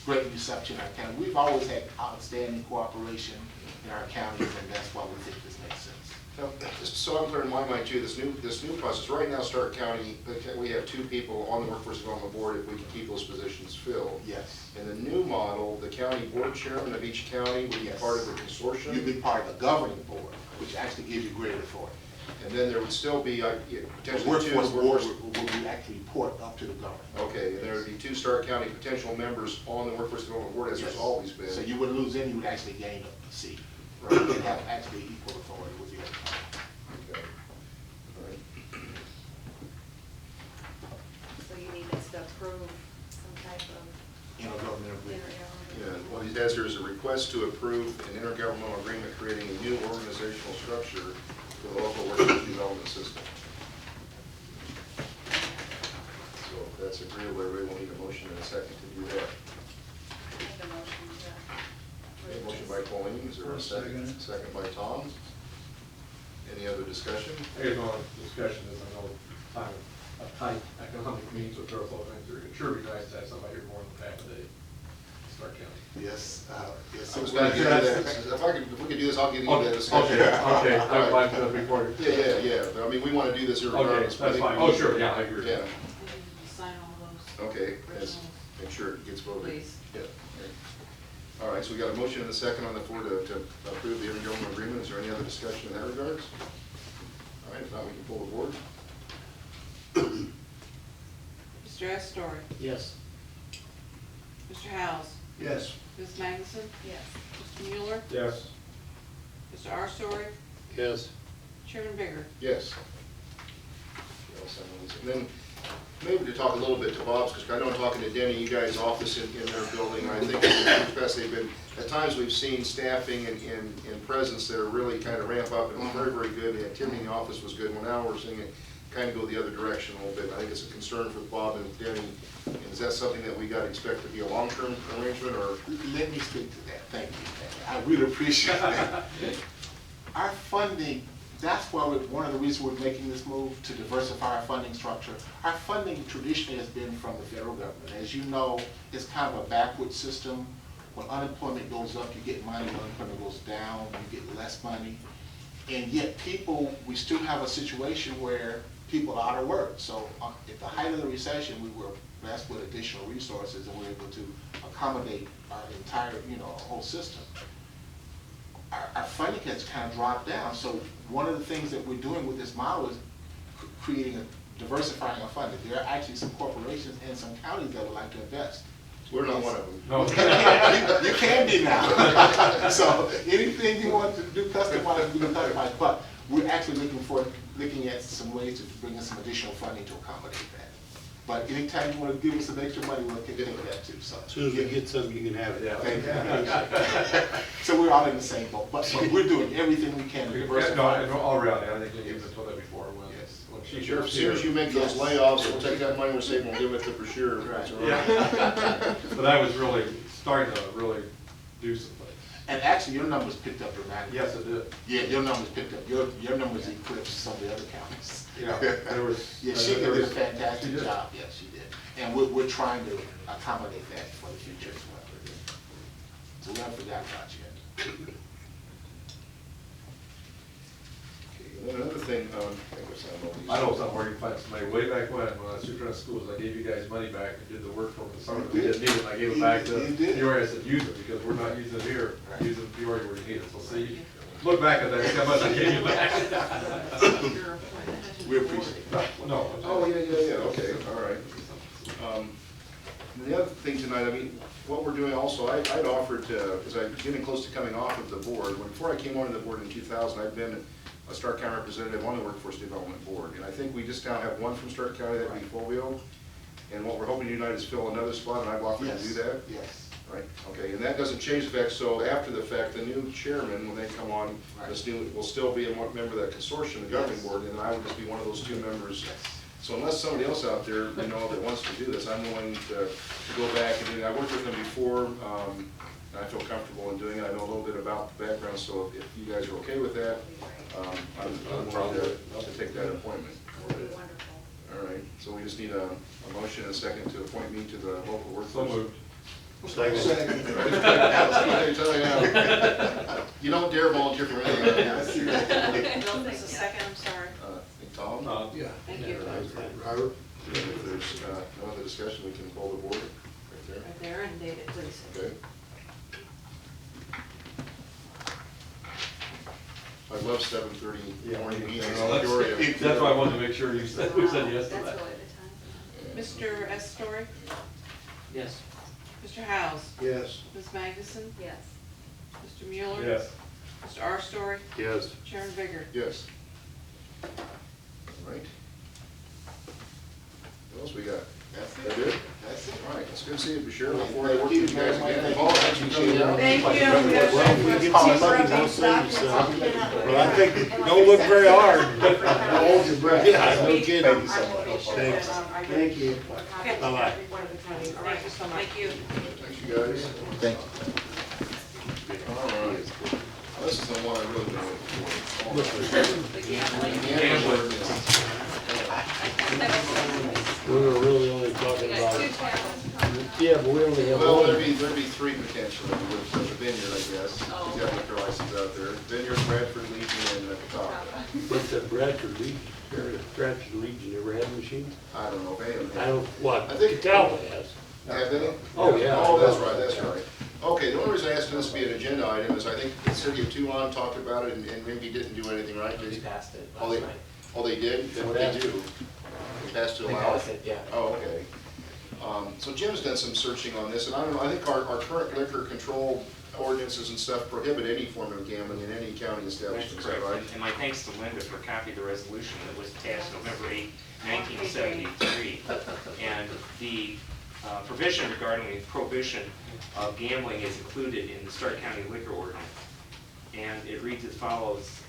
great reception in our county. We've always had outstanding cooperation in our counties, and that's why we think this makes sense. Now, just so I'm clear in my mind too, this new process, right now Stark County, we have 2 people on the Workforce Development Board if we can keep those positions filled. Yes. In the new model, the county board chairman of each county will be part of the consortium. You'll be part of the governing board, which actually gives you greater authority. And then there would still be potentially The workforce 2 board will actually report up to the governor. Okay, and there would be 2 Stark County potential members on the Workforce Development Board, as Yes. there's always been. So you wouldn't lose any, you would actually gain a seat. Right. You'd have actually equal authority with the other county. Okay. All right. So you need us to approve some type of Intergovernmental agreement. Yeah, what he has here is a request to approve an intergovernmental agreement creating a new organizational structure for the local workforce development system. So if that's agreeable, everybody will need a motion and a second to do that. Make a motion to Okay, approve motion this. by Pauline, is there a I'll second? second it. Second by Tom. Any other discussion? I guess one discussion is, I know time of tight economic means with growth over things, it sure be nice to have somebody here more than half a day, Stark County. Yes, yes. I was gonna get into that. If we could do this, I'll get into that discussion. Okay, All right. I'd like to before. Yeah, but I mean, we wanna do this Okay, irregardless. but I that's think fine, we oh, need- sure, yeah, I agree. Yeah, And you sign all those. okay, let's Originals. make sure it gets voted. Please. Yeah. All right, so we got a motion and a second on the floor to approve the intergovernmental agreement. Is there any other discussion in that regards? All right, if not, we can pull the board. Mr. Astor, Yes. Mr. Howes, Yes. Ms. Magnuson, Yes. Mr. Mueller, Yes. Mr. Arstory, Yes. Chairman Bigger. Yes. And then maybe to talk a little bit to Bob's, because I know I'm talking to Denny, you guys' office in their building, and I think in the past they've been, at times we've seen staffing and presence there really kind of ramp up, and it was very, very good. The activity in the office was good. Well, now we're seeing kind of go the other direction a little bit. I think it's a concern for Bob and Denny. And is that something that we got to expect to be a long-term arrangement, or? Let me speak to that. Thank you. I really appreciate that. Our funding, that's why one of the reasons we're making this move to diversify our funding structure. Our funding traditionally has been from the federal government. As you know, it's kind of a backward system. When unemployment goes up, you get money. When unemployment goes down, you get less money. And yet people, we still have a situation where people are out of work. So at the height of the recession, we were blessed with additional resources and we were able to accommodate our entire, whole system. Our funding has kind of dropped down. So one of the things that we're doing with this model is diversifying our funding. There are actually some corporations and some counties that would like to invest. We're not one of them. No. You can be now. So anything you want to do customized, we can customize. But we're actually looking at some ways to bring in some additional funding to accommodate that. But anytime you want to give us some extra money, we'll take that too. So As soon as we get some, you can have it. Yeah. thank you. So we're all in the same boat. But we're doing everything we can to diversify. No, all around, I think you've been told that before. Yes. When she Sure, as was soon as here. you make those layoffs, we'll take that money we're saving, we'll give it to Brashear. That's all right. Yeah. But I was really starting to really do some things. And actually, your numbers picked up dramatically. Yes, it did. Yeah, your numbers picked up. Your numbers eclipsed some of the other counties. Yeah, there was. Yeah, she there did a was- fantastic she did. job. Yes, she did. And we're trying to accommodate that for the future as well. So we haven't forgotten about you yet. And then another thing, I know somewhere you can find somebody way back when I was superintendent of schools, I gave you guys money back and did the work over the summer. You We did. didn't need it, and I gave it back to You did. Peoria. I said, use it, because we're not using it here, Right. use it in Peoria where you need it. So see, look back at that, see how much I gave you back. We appreciate it. No. Oh, yeah, okay, all right. And the other thing tonight, I mean, what we're doing also, I'd offered to, because I'm getting close to coming off of the board. Before I came onto the board in 2000, I've been a Stark County representative on the Workforce Development Board. And I think we just now have one from Stark County, that'd be Fulvio. And what we're hoping tonight is fill another spot, and I've offered to do that. Yes. Right, okay, and that doesn't change the fact, so after the fact, the new chairman, when they come on, will still be a member of that consortium, the governing board, and I would just be one of those two members. So unless somebody else out there, that wants to do this, I'm willing to go back and do it. I worked with them before, and I feel comfortable in doing it. I know a little bit about the background, so if you guys are okay with that, I'm willing to take that appointment. That would be wonderful. All right, so we just need a motion and a second to appoint me to the local So workforce. moved. Second. You don't dare volunteer for anything. Bill, this is second, I'm sorry. Tom? Yeah. Thank you. Robert? If there's no other discussion, we can call the board right Right there, and date it, please. there. Okay. I love 7:30 morning meetings in Peoria. That's why I wanted to make sure you said, we said yes to That's that. really the time. Mr. S. Story? Yes. Mr. Howes? Yes. Ms. Magnuson? Yes. Mr. Mueller? Yes. Mr. R. Story? Yes. Chairman Bigger? Yes. All right. What else we got? That's That it. good? That's it. All right, it's good to see you, Bashir. Before I Thank work you with you guys very much. again. Paul, thanks for coming out. Thank you. We have Well, time we for get a some few lucky more those things. things, well, I think, don't look very hard. Hold your breath. Yeah, no kidding. Thank you so much. Thanks. Thank you. Okay. Bye-bye. All right, so thank you. Thanks, you guys. Thank you. All right. This is the one I really been looking for. The gambling. We were really only talking We got about, two towns. yeah, but we only have Well, one. there'd be three potentially with the Vineyard, I guess. Oh. He's got liquor license out there. Vineyard, Bradford, Legion, and Catawba. But the Bradford Legion, Bradford Legion ever had machines? I don't know if any of them. I don't, what, I think- Catawba has. Have they? Oh, yeah. Oh, that's right, that's right. Okay, the only reason I asked this to be an agenda item is I think the city of Tucson talked about it and maybe didn't do anything, right? We passed it Oh, last they, night. oh, they did? Then What they happened? do. They passed it They allowed. passed it, yeah. Oh, okay. So Jim's done some searching on this, and I don't know, I think our current liquor control ordinances and stuff prohibit any form of gambling in any county That's establishment, is that correct. right? And my thanks to Linda for copying the resolution that was passed November 8, 1973. And the provision regarding the prohibition of gambling is included in the Stark County Liquor Ordinance. And it reads as follows.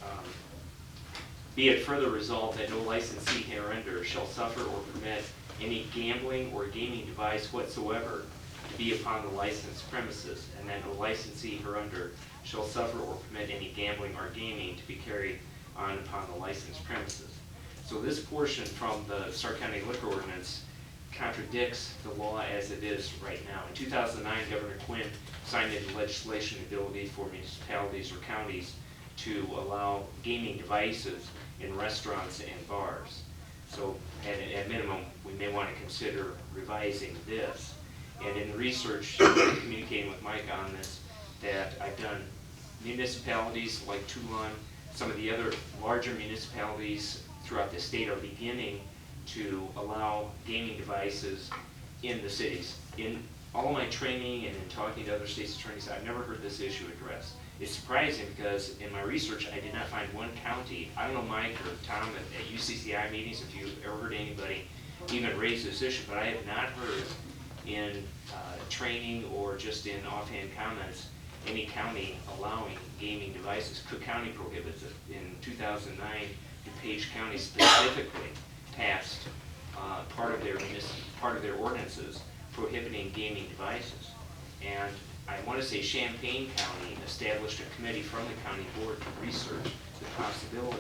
Be it further resolved that no licensee hereunder shall suffer or permit any gambling or gaming device whatsoever to be upon the licensed premises, and that no licensee hereunder shall suffer or permit any gambling or gaming to be carried on upon the licensed premises. So this portion from the Stark County Liquor Ordinance contradicts the law as it is right now. In 2009, Governor Quinn signed into legislation the ability for municipalities or counties to allow gaming devices in restaurants and bars. So at minimum, we may want to consider revising this. And in the research, communicating with Mike on this, that I've done municipalities like Toulon, some of the other larger municipalities throughout the state are beginning to allow gaming devices in the cities. In all my training and in talking to other state's attorneys, I've never heard this issue addressed. It's surprising because in my research, I did not find one county, I don't know Mike or Tom at UCCI meetings, if you've ever heard anybody even raise this issue, but I have not heard in training or just in offhand comments any county allowing gaming devices. Cook County prohibits it. In 2009, DuPage County specifically passed part of their ordinances prohibiting gaming devices. And I want to say Champaign County established a committee from the county board to research the possibility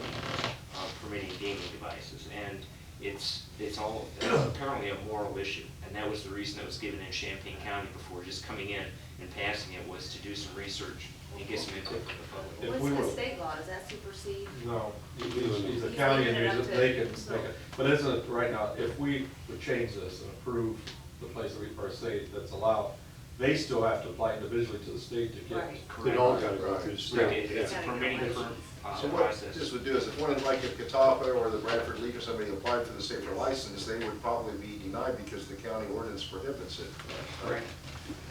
of permitting gaming devices. And it's all apparently a moral issue. And that was the reason it was given in Champaign County before just coming in and passing it, was to do some research and get some input from the public. If What's we the were- state law, does that supersede? No, he's a He's county and leaving it he's, up to- they can, but isn't it right now, if we would change this and approve the place that we first say that's allowed, they still have to apply individually to the state to get. Right. It all gotta go through the Right, state. it's a permitting So what process. this would do is if one like if Catawba or the Bradford League or somebody applied for the state for a license, they would probably be denied because the county ordinance prohibits it. Correct.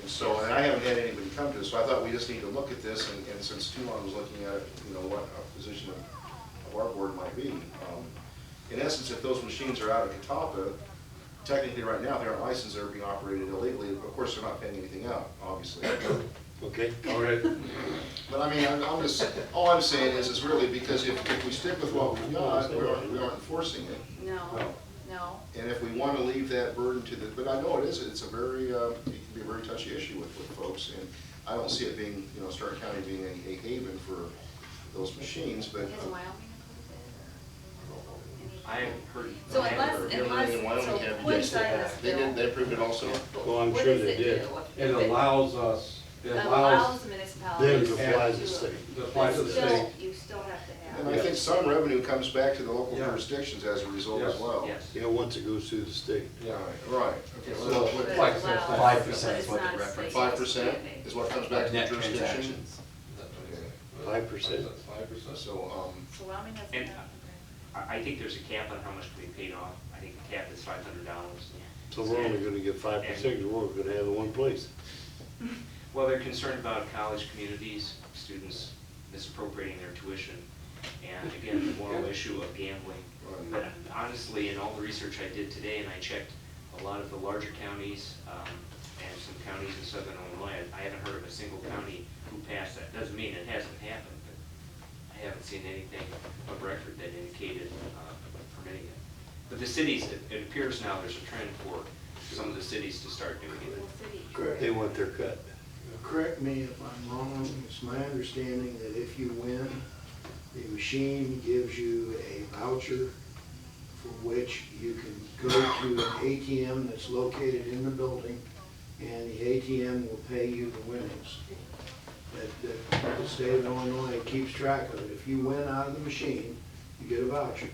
And so, and I haven't had anybody come to us, so I thought we just need to look at this, and since Toulon was looking at it, you know, what a position of our board might be. In essence, if those machines are out of Catawba, technically right now, they aren't licensed, they're being operated illegally. Of course, they're not paying anything out, obviously. Okay? Okay. But I mean, I'm just, all I'm saying is really because if we stick with what we've got, we aren't enforcing it. No, no. And if we want to leave that burden to the, but I know it's a very, it can be a very touchy issue with folks, and I don't see it being, you know, Stark County being a haven for those machines, but. Has Wyoming approved it? I haven't heard. So I haven't heard. unless, Everything in Wyoming so have- one side of this They bill. did, they approved it also? Well, I'm What sure does they it did. do? It allows us, it It allows, allows Them municipalities to to. apply to the state. to apply to the But state. You still have to And have. I think some revenue comes back to the local Yeah. jurisdictions as a result as Yes. well. Yes. You know, once it goes through the state. Yeah. Right, okay, So- well, But what- it Like allows- 5% but is what it's the not reference- state 5% mandate. is what comes back to the Net jurisdiction? transactions. 5%. 5%. So, So Wyoming doesn't And have. I think there's a cap on how much can be paid off. I think the cap is $500. So we're only gonna get 5%, we're only gonna have it one place. Well, they're concerned about college communities, students misappropriating their tuition, and again, the moral issue of gambling. But honestly, in all the research I did today, and I checked a lot of the larger counties and some counties in southern Illinois, I haven't heard of a single county who passed that. Doesn't mean it hasn't happened, but I haven't seen anything of record that indicated permitting it. But the cities, it appears now there's a trend for some of the cities to start doing it. Cool city. They want their cut. Correct me if I'm wrong, it's my understanding that if you win, the machine gives you a voucher for which you can go to an ATM that's located in the building, and the ATM will pay you the winnings. That the state of Illinois keeps track of it. If you win out of the machine, you get a voucher.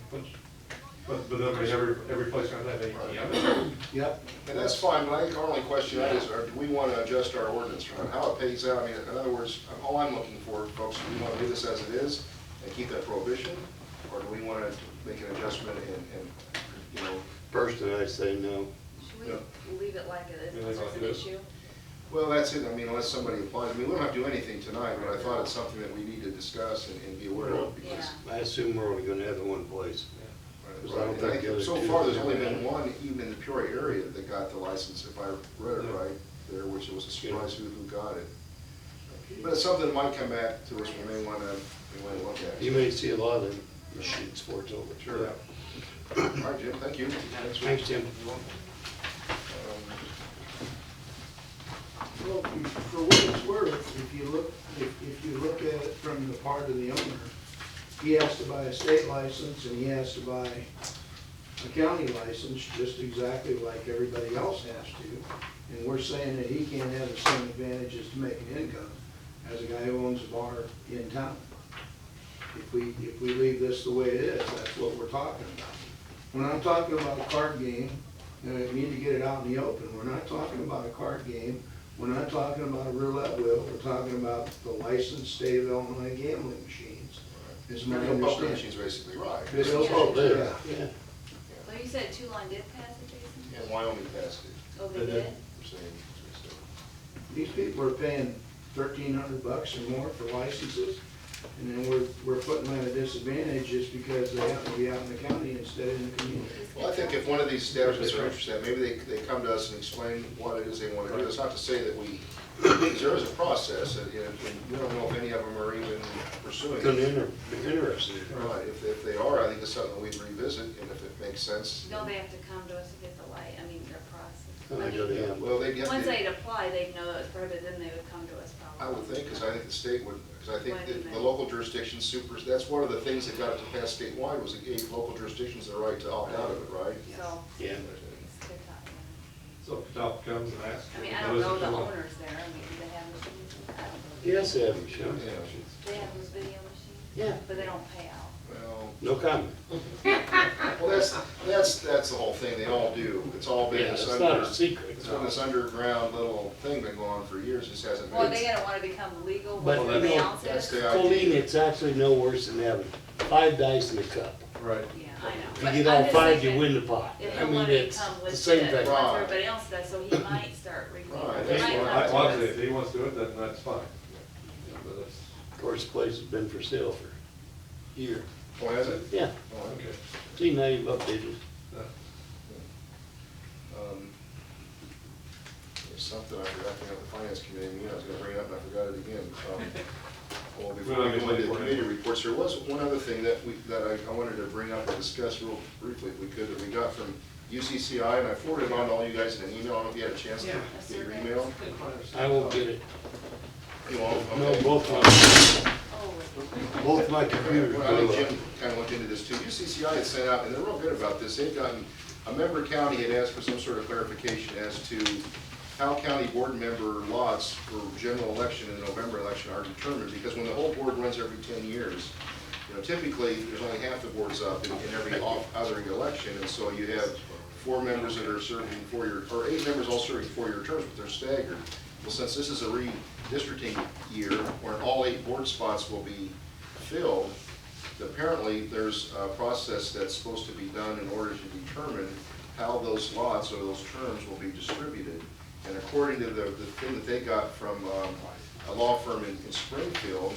But then every place gonna have ATM. Yep. and that's fine, but I think our only question is, do we want to adjust our ordinance around how it pays out? I mean, in other words, all I'm looking for, folks, do we want to leave this as it is and keep that prohibition? Or do we want to make an adjustment and, you know, Personally, I say no. Should Yeah. we leave it like it is, Yeah, unless like it's an it is. issue? well, that's it. I mean, unless somebody applies. I mean, we don't have to do anything tonight, but I thought it's something that we need to discuss and be aware of because. I assume we're only gonna have it one place. Because I don't think the other So two- far, there's only been one, even in the Peoria area, that got the license, if I read it right there, which it was a surprise who got it. But it's something that might come back to us, we may want to look at. You may see a lot of them machines for it's over. Sure. All right, Jim, thank you. Thanks, Tim. Well, for what it's worth, if you look at it from the part of the owner, he has to buy a state license and he has to buy a county license, just exactly like everybody else has to. And we're saying that he can't have the same advantages to make an income as a guy who owns a bar in town. If we leave this the way it is, that's what we're talking about. When I'm talking about a card game, and I need to get it out in the open, we're not talking about a card game, we're not talking about a roulette wheel, we're talking about the licensed state of Illinois gambling machines, is my Video poker understanding. machine's basically right. Video Yeah. poker, Yeah. yeah. Well, you said Two Line did pass it, Jason? And Wyoming passed it. Oh, they They did? did. I'm saying, that's what These people are paying $1,300 or more for licenses, and then we're putting them at a disadvantage just because they happen to be out in the county instead of in the community. Well, I think if one of these establishments are interested, maybe they come to us and explain what it is they want to do. It's not to say that because there is a process, and we don't know if any of them are even pursuing It's it. interesting. Right, if they are, I think it's something we'd revisit, and if it makes sense. No, they have to come to us to get the light, I mean, their Oh, process. they go to him. Well, they'd have Once to, they'd apply, they'd know it's prohibited, then they would come to us I probably. would think, because I think the state would, because I think Why that didn't the they? local jurisdictions that's one of the things that got it to pass statewide, was it gave local jurisdictions the right to opt out of it, right? So, Yeah. it's good time. So if Top comes and asks. I mean, I don't know the owners there, I mean, do they have machines? I don't know. Yes, they have machines. Yeah. They have those video machines? Yeah. But they don't pay out. Well, No comment. well, that's the whole thing, they all do. It's all been Yeah, this it's not a under, secret. it's been this underground little thing been going on for years, just hasn't Well, been. they gotta wanna become legal But, before you they know, announce that's it. the Colleen, idea. it's actually no worse than having 5 dice in a cup. Right. Yeah, I know. If But you get I'm all just 5, you thinking, win the pot. If I he'll mean, wanna it's become the same legit, thing. once Right. everybody else does, so he might start reviewing. Right, He that's might what come I to want us. to, if he wants to do it, then that's fine. But that's, Of course, the place has been for sale for a year. Oh, has it? Yeah. Oh, okay. See, now you've updated. There's something I forgot to have the finance committee meeting, I was gonna bring it up and I forgot it again. Well, Well, before I we mean, go into before- committee reports, there was one other thing that I wanted to bring up and discuss real briefly, if we could, that we got from UCCI, and I forwarded it on to all you guys in an email, I don't know if you had a chance to get your email. I won't get it. You won't? No, Okay. both my computers. Well, I think Jim kind of looked into this too. UCCI had sent out, and they're real good about this, they've gotten, a member county had asked for some sort of clarification as to how county board member lots for general election and November election are determined, because when the whole board runs every 10 years, typically, there's only half the boards up in every other election, and so you have 4 members that are serving 4-year, or 8 members all serving 4-year terms, but they're staggered. Well, since this is a redistricting year, where all 8 board spots will be filled, apparently there's a process that's supposed to be done in order to determine how those lots or those terms will be distributed. And according to the thing that they got from a law firm in Springfield,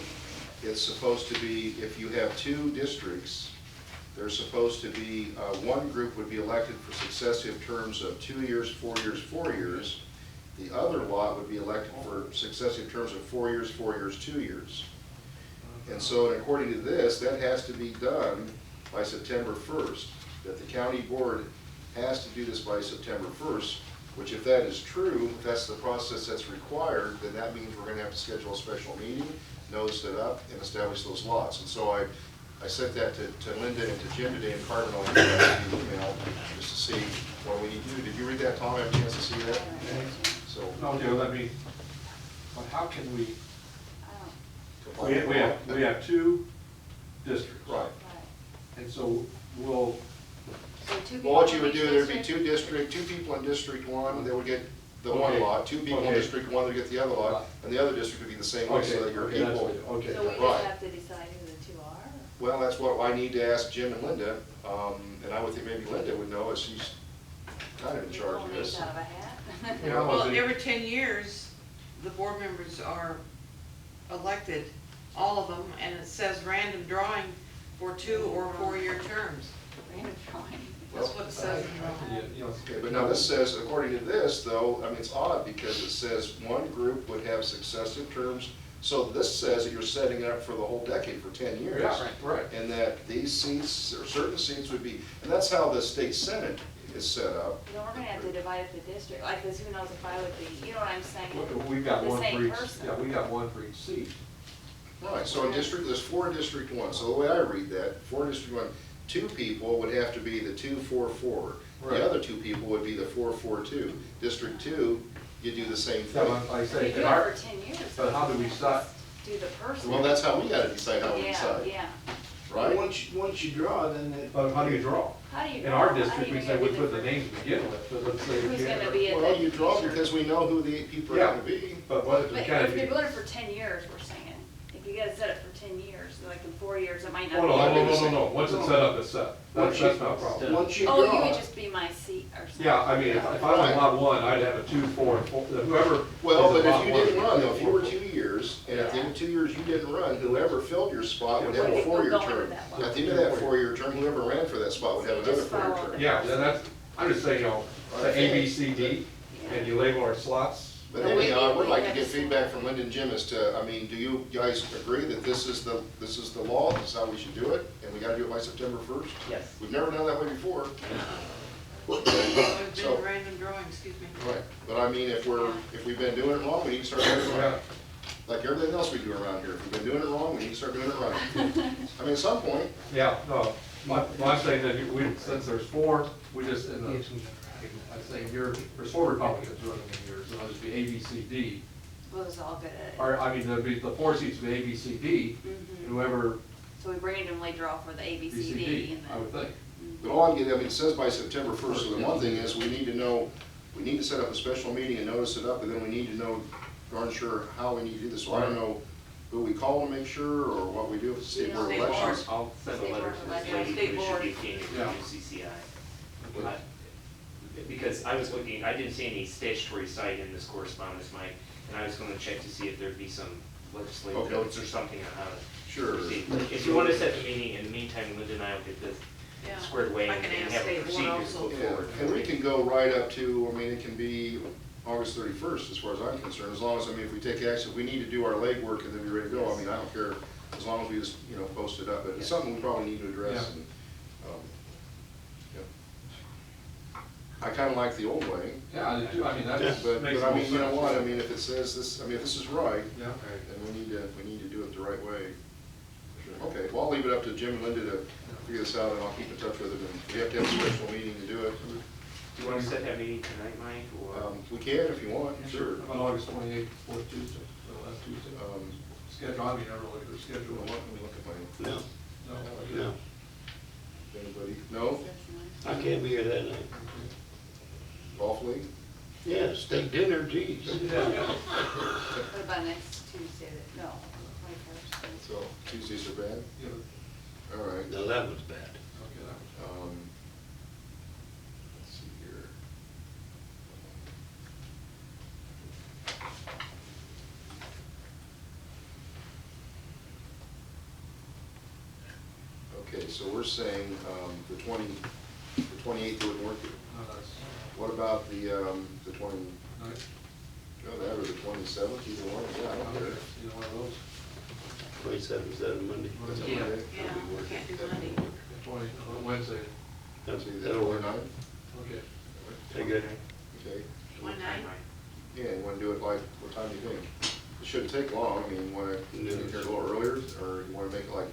it's supposed to be, if you have 2 districts, there's supposed to be, one group would be elected for successive terms of 2 years, 4 years, 4 years. The other lot would be elected for successive terms of 4 years, 4 years, 2 years. And so according to this, that has to be done by September 1st, that the county board has to do this by September 1st, which if that is true, if that's the process that's required, then that means we're gonna have to schedule a special meeting, notice it up, and establish those lots. And so I sent that to Linda and to Jim today in Carbondale, email, just to see what we need to do. Did you read that, Tom? Have a chance to see that? So. okay, let me, but how can we, I we have 2 districts. Right. Right. And so we'll, So 2 Well, what you people would in do, each there'd be district? 2 people in District 1, they would get the one Okay. lot, 2 people in Okay. District 1 would get the other lot, and the other district would be the same way, so that your okay, that's people. what- okay. So we Right. just have to decide who the 2 are? Well, that's what I need to ask Jim and Linda, and I would think maybe Linda would know, as she's kind of in You charge pull of names this. out of a hat? Yeah, Well, was it- every 10 years, the board members are elected, all of them, and it says random drawing for 2 or 4-year terms. Random drawing. That's what it says in the. you know, Okay, but now this says, according to this, though, I mean, it's odd, because it says one group would have successive terms So this says that you're setting it up for the whole decade, for 10 years. Yeah, right. And that these seats, or certain seats would be, and that's how the state senate is set up. You know, we're gonna have to divide up the district, like, cause who knows if I would be, you know what I'm saying? We've got The one same for each, person. yeah, we got one for each seat. Right, so in district, there's 4 in District 1, so the way I read that, 4 in District 1, 2 people would have to be the 2-4-4. Right. The other 2 people would be the 4-4-2. District 2, you do the same Yeah, thing. but like I You say, do in it our, for 10 years. but how do we decide? Do the person. Well, that's how we gotta decide how we Yeah, decide, yeah. right? Once you draw, then it. But how do you draw? How do you? In our how do district, you we make say it we put the different? names to begin with, but let's say we Who's can't. gonna be at Well, the you draw t-shirt? because we know who the 8 people are Yeah. gonna be. But what, But kind if of. you're doing it for 10 years, we're saying, if you gotta set it for 10 years, like in 4 years, it might not Oh, be. no, once it's set up, it's set. That's not a problem. Once you Oh, you draw, would just be my seat or something. Yeah, I mean, if I was in lot 1, I'd have a 2, 4, and 4, whoever. Well, is but in lot if you one, didn't run, though, if you were 4. 2 years, and at the end of 2 years you didn't run, whoever filled your spot would have a Would go 4-year into term. that one. At the end of that 4-year term, whoever ran for that spot would have another Just 4-year follow term. Yeah, then that's, I'm just saying, you know, the A, B, C, D, and you label our slots. But No, we anyhow, I need- would we like to have get to- feedback from Lyndon Jim as to, I mean, do you guys agree that this is the law, this is how we should do it, and we gotta do it by September 1st? Yes. We've never done it that way before. We've So- been random drawing, excuse me. Right, but I mean, if we've been doing it wrong, we need to start doing it Yeah. right. Like everything else we do around here, if we've been doing it wrong, we need to start doing it right. I mean, at some point, Yeah, no, I'm saying that we, since there's 4, we just, in the, I'd say there's 4 Republicans running in here, so it'll just be A, B, C, D. Well, it's all good at it. Or, I mean, there'd be, the 4 seats would be A, B, C, D, Mhm. and whoever, So we randomly draw for the A, B, B, C, C, D, D, and I would then. think. but all I'm getting, I mean, it says by September 1st, so the one thing is, we need to know, we need to set up a special meeting and notice it up, and then we need to know darn sure how we need to do this. So I don't know who we call to make sure, or what we do with the state board of State board. elections. I'll send a State letter board to of the elections. lady State who should board. be obtaining from Yeah. UCCI. Because I was looking, I didn't see any statutory cite in this correspondence, Mike, and I was gonna check to see if there'd be some legislative Okay. notes or something on how to Sure. proceed. If you wanna set the meeting, in the meantime, Linda and I will get this Yeah. squared away I and can and ask have a State Board procedure to also. put Yeah, forward. and we can go right up to, I mean, it can be August 31st, as far as I'm concerned, as long as, I mean, if we take action, if we need to do our legwork and then be ready to go, I mean, I don't care, as long as we just, you know, post it up, but it's something we probably need to address. Yeah. And, yeah. I kinda like the old way, Yeah, I do, I mean, that's. but makes I more mean, you know sense. what, I mean, if it says this, I mean, if this is right, Yeah. then we need to do it the right way. Okay, well, I'll leave it up to Jim and Linda to figure this out, and I'll keep in touch with them, and we have to have a special meeting to do it. Do you wanna set that meeting tonight, Mike, or? We can if you want, sure. About August 28th, 4th Tuesday, so last Tuesday. Um, Schedule, I mean, I never look at the you schedule. know what, let me look at my, No, No, no, anybody, no, I can't be here that night. golf league? Yeah, steak dinner, geez. What about next Tuesday? No, 21st. So Tuesdays are bad? Yeah, All right. Now that was bad. okay, that was. Let's see here. Okay, so we're saying, the 28th wouldn't work. No, that's, What about the 20, nice. no, that or the 27th, either one, yeah, I don't care. Either one of those. 27th, is that a Monday? That's Yeah. okay. Yeah, we can't do Monday. 20, Wednesday, That's, See, the that'll work. 29th? okay. Take it. Okay. What time, 29? Mike? Yeah, you wanna do it like, what time do you think? It shouldn't take long, I mean, you wanna get here a little earlier, or you wanna make it like,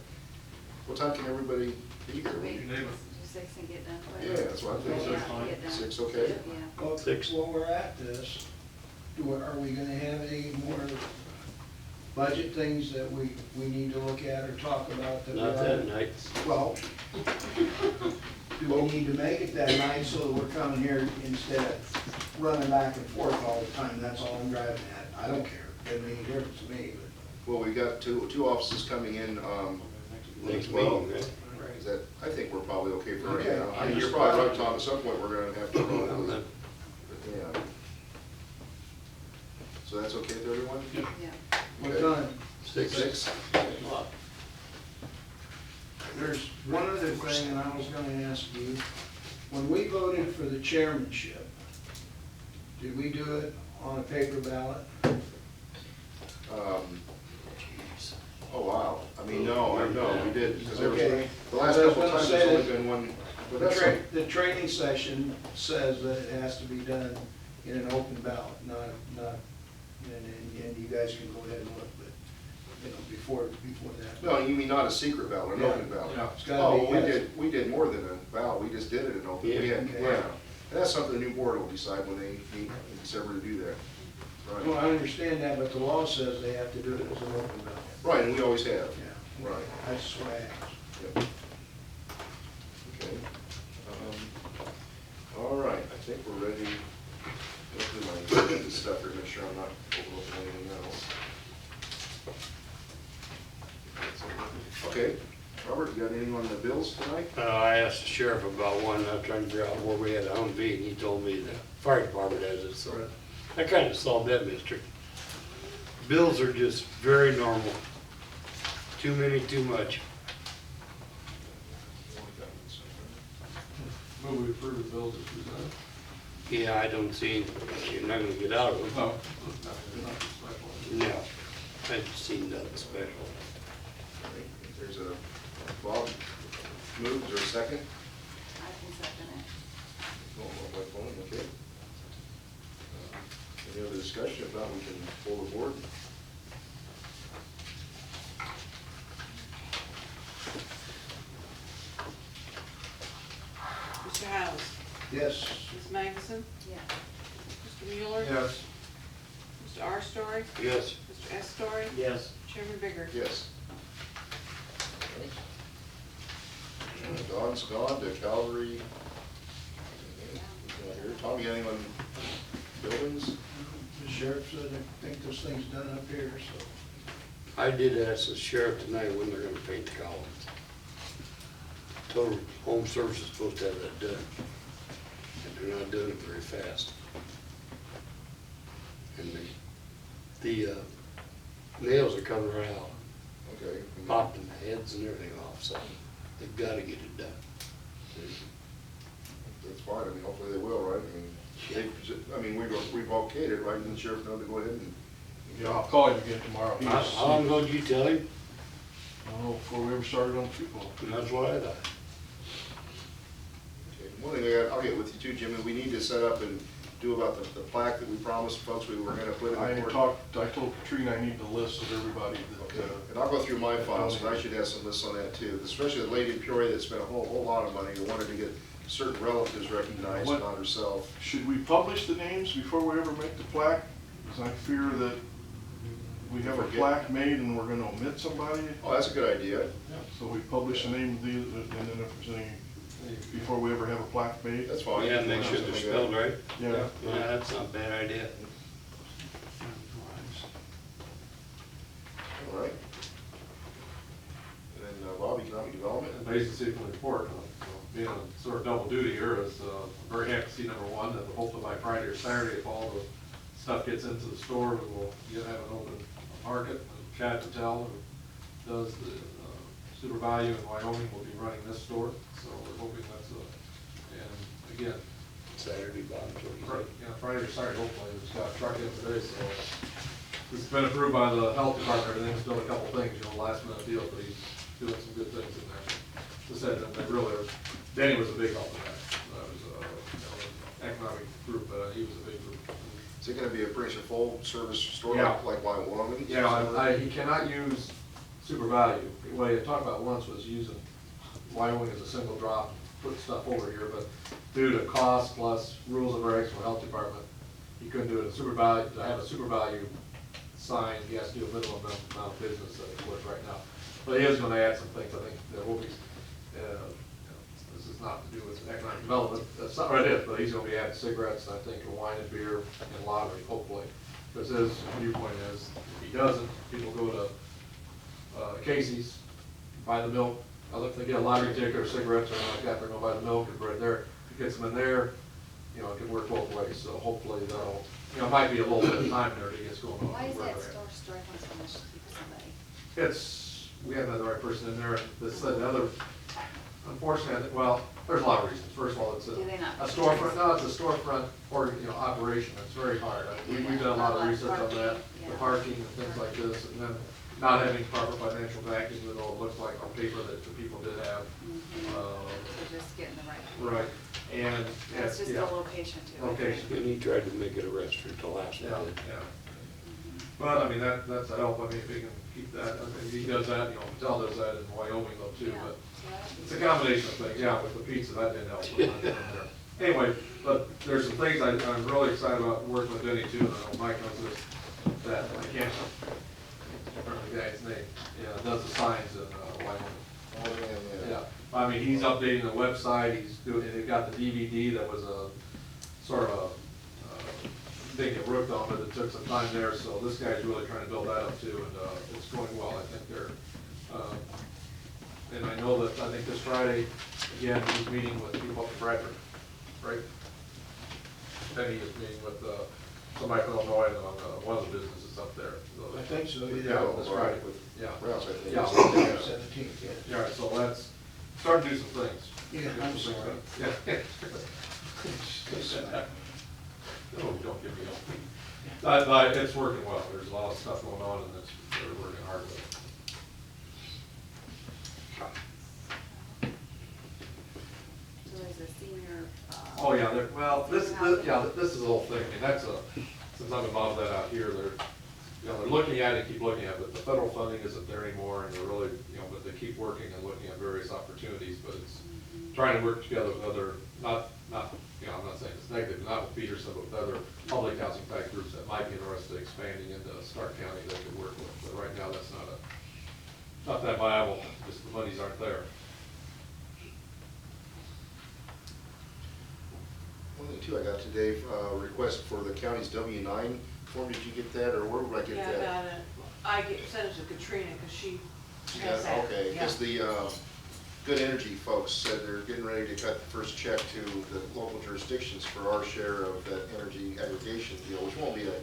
what time can everybody be here? We You name it. do 6 and get done quick. Yeah, that's what I'm thinking. Yeah, get done. 6, okay? Yeah. Well, 6. while we're at this, are we gonna have any more budget things that we need to look at or talk about? we Not that night. Well, do we need to make it that night so that we're coming here instead of running back and forth all the time? That's all I'm driving at. I don't care. Doesn't make any difference to me, Well, we got two offices coming in, Next 12. meeting, right? Is that, I think we're probably okay for right Okay. now. I mean, you're probably right, Tom, at some point, we're gonna have to, Well, yeah. So that's okay with everyone? Yeah. but what Okay. time? 6? There's one other thing, and I was gonna ask you, when we voted for the chairmanship, did we do it on a paper ballot? I mean, no, I know, we did, because there was, Okay. the last I was couple of gonna times, say there's only that been one. But The that's the training session says that it has to be done in an open ballot, and you guys can go ahead and look, but, you know, before that. No, you mean not a secret ballot, an Yeah. open ballot? Yeah, it's gotta Oh, be, well, yes. we did more than a ballot, we just did it in open, we had, Okay. yeah. And that's something the new board will decide when they meet in December to do that. Well, Right, I understand that, but the law says they have to do it as an open ballot. right, and we always have. Yeah. Right. That's why I asked. Yep. Okay. All right, I think we're ready. Go through my stuff here, make sure I'm not overlooking anything else. Okay, Robert, you got anything on the bills tonight? I asked the sheriff about one, I'm trying to figure out where we had a Humvee, and he told me the fire department has it, so I kind of solved that mystery. Bills are just very normal. Too many, too much. Move we approve the bills as presented. Yeah, I don't see, you're not gonna get out of them. No, nothing special. No, I haven't seen nothing special. There's a, Bob moves, or a second? I can second it. Oh, by phone, okay. Any other discussion? If not, we can pull the board. Mr. House, Yes. Ms. Magnuson, Yeah. Mr. Mueller. Yes. Mr. R. Story, Yes. Mr. S. Story, Yes. Chairman Bigger. Yes. Don's gone to Calvary. Here, Tom, you got anything on buildings? The sheriff said they think this thing's done up here, so. I did ask the sheriff tonight when they're gonna paint the columns. Total Home Service is supposed to have that done, and they're not doing it very fast. And the nails are coming right out, Okay. popping the heads and everything off, so they've gotta get it done. That's fine, I mean, hopefully they will, right? I mean, we've okayed it, right, and the sheriff know to go ahead and. Yeah, I'll call him again tomorrow. How long ago did you tell him? I don't know, before we ever started on football. And that's what I thought. Okay, one thing I'll get with you too, Jimmy, we need to set up and do about the plaque that we promised folks we were gonna put in the court. I told Katrina I need the list of everybody Okay, that, and I'll go through my files, and I should have some lists on that too, especially the lady in Peoria that spent a whole lot of money, who wanted to get certain relatives recognized, What- not herself. should we publish the names before we ever make the plaque? Because I fear that we have a Forget. plaque made and we're gonna omit somebody. Oh, that's a good idea. So we publish the name of the, and then if there's any, before we ever have a plaque made. That's fine. Yeah, make sure they're spelled right. Yeah. Yeah, that's not a bad idea. All right. And then Bob, economic development. Basic safety report, being on sort of double duty here, is very happy to see, number one, that hopefully by Friday or Saturday, if all the stuff gets into the store, we will have an open market. Chad Patel, who does the Super Value in Wyoming, will be running this store, so we're hoping that's and again, Saturday, Bob, Friday or Saturday, hopefully, it's got a truck in today, so. This has been approved by the health department, everything's done a couple things, last minute deal, but he's doing some good things in there. Just said that they really are, Danny was a big help in that. That was, economic group, he was a big group. Is it gonna be a pretty much a full service store Yeah. like Wyoming? Yeah, he cannot use Super Value. What he had talked about once was using Wyoming as a single drop, put stuff over here, but due to cost plus rules and regs from the health department, he couldn't do it in Super Value. To have a Super Value sign, he has to do a minimum amount of business that it's worth right now. But he is gonna add some things, I think, there will be, this is not to do with economic development, that's not what it is, but he's gonna be adding cigarettes, I think, and wine and beer, and lottery, hopefully. Because his viewpoint is, if he doesn't, people go to Casey's, buy the milk, if they get a lottery ticket or cigarettes or anything like that, they're gonna buy the milk, and right there, if he gets them in there, it can work both ways, so hopefully that'll, it might be a little bit of time there to get going on. Why is where that they're at. store struggling so much to keep somebody? We haven't had the right person in there, the other, unfortunately, I think, well, there's a lot of reasons. First of all, it's Do they not a pay storefront, taxes? no, it's a storefront or, operation, it's very hard. We've done a lot of research on that, the parking and things like this, and then not having proper financial backing, even though it looks like on paper that the people did have. So just getting the right. Right, and, It's just the yeah, location too. location. And he tried to make it a restaurant to last Yeah, minute. yeah. But, I mean, that's a help, I mean, if he can keep that, I mean, he does that, you know, Patel does that in Wyoming though too, Yeah. but So that'd be it's a combination of things, yeah, with the pizza, that didn't help. with that there. Anyway, but there's some things I'm really excited about working with Denny too, and I know Mike knows this, that I can't remember the guy's name, yeah, does the signs in Wyoming. Oh, yeah, Yeah, I mean, he's updating the website, he's doing, they got the DVD that was a, sort of a, thing that worked on, but it took some time there, so this guy's really trying to build that up too, and, it's going well, I think they're, and I know that, I think this Friday, again, he's meeting with people up in Bradford, right? Penny is meeting with, somebody from Illinois on, one of the businesses up there. So- I think so, Yeah, this Friday, yeah. Rouse, I think. Yeah. 17th, yeah. Yeah, so let's start to do some things. Yeah, Get I'm some sorry. things done. Yeah. No, don't give me up. It's working well, there's a lot of stuff going on, and they're working hard with it. So there's a senior, Oh, yeah, well, this is the whole thing, I mean, that's since I've been modeled that out here, they're looking at it, keep looking at it, but the federal funding isn't there anymore, and they're really, but they keep working and looking at various opportunities, but it's trying to work together with other, not, I'm not saying it's negative, not with Peterson, but with other public housing type groups that might be interested in expanding into Stark County they could work with, but right now that's not that viable, just the monies aren't there. One thing too, I got today, request for the county's W-9 form, did you get that, or where would I get Yeah, that? about it. Sent it to Katrina, cause she Yeah, has that. okay, Yeah. because the Good Energy folks said they're getting ready to cut the first check to the local jurisdictions for our share of that energy aggregation deal, which won't be a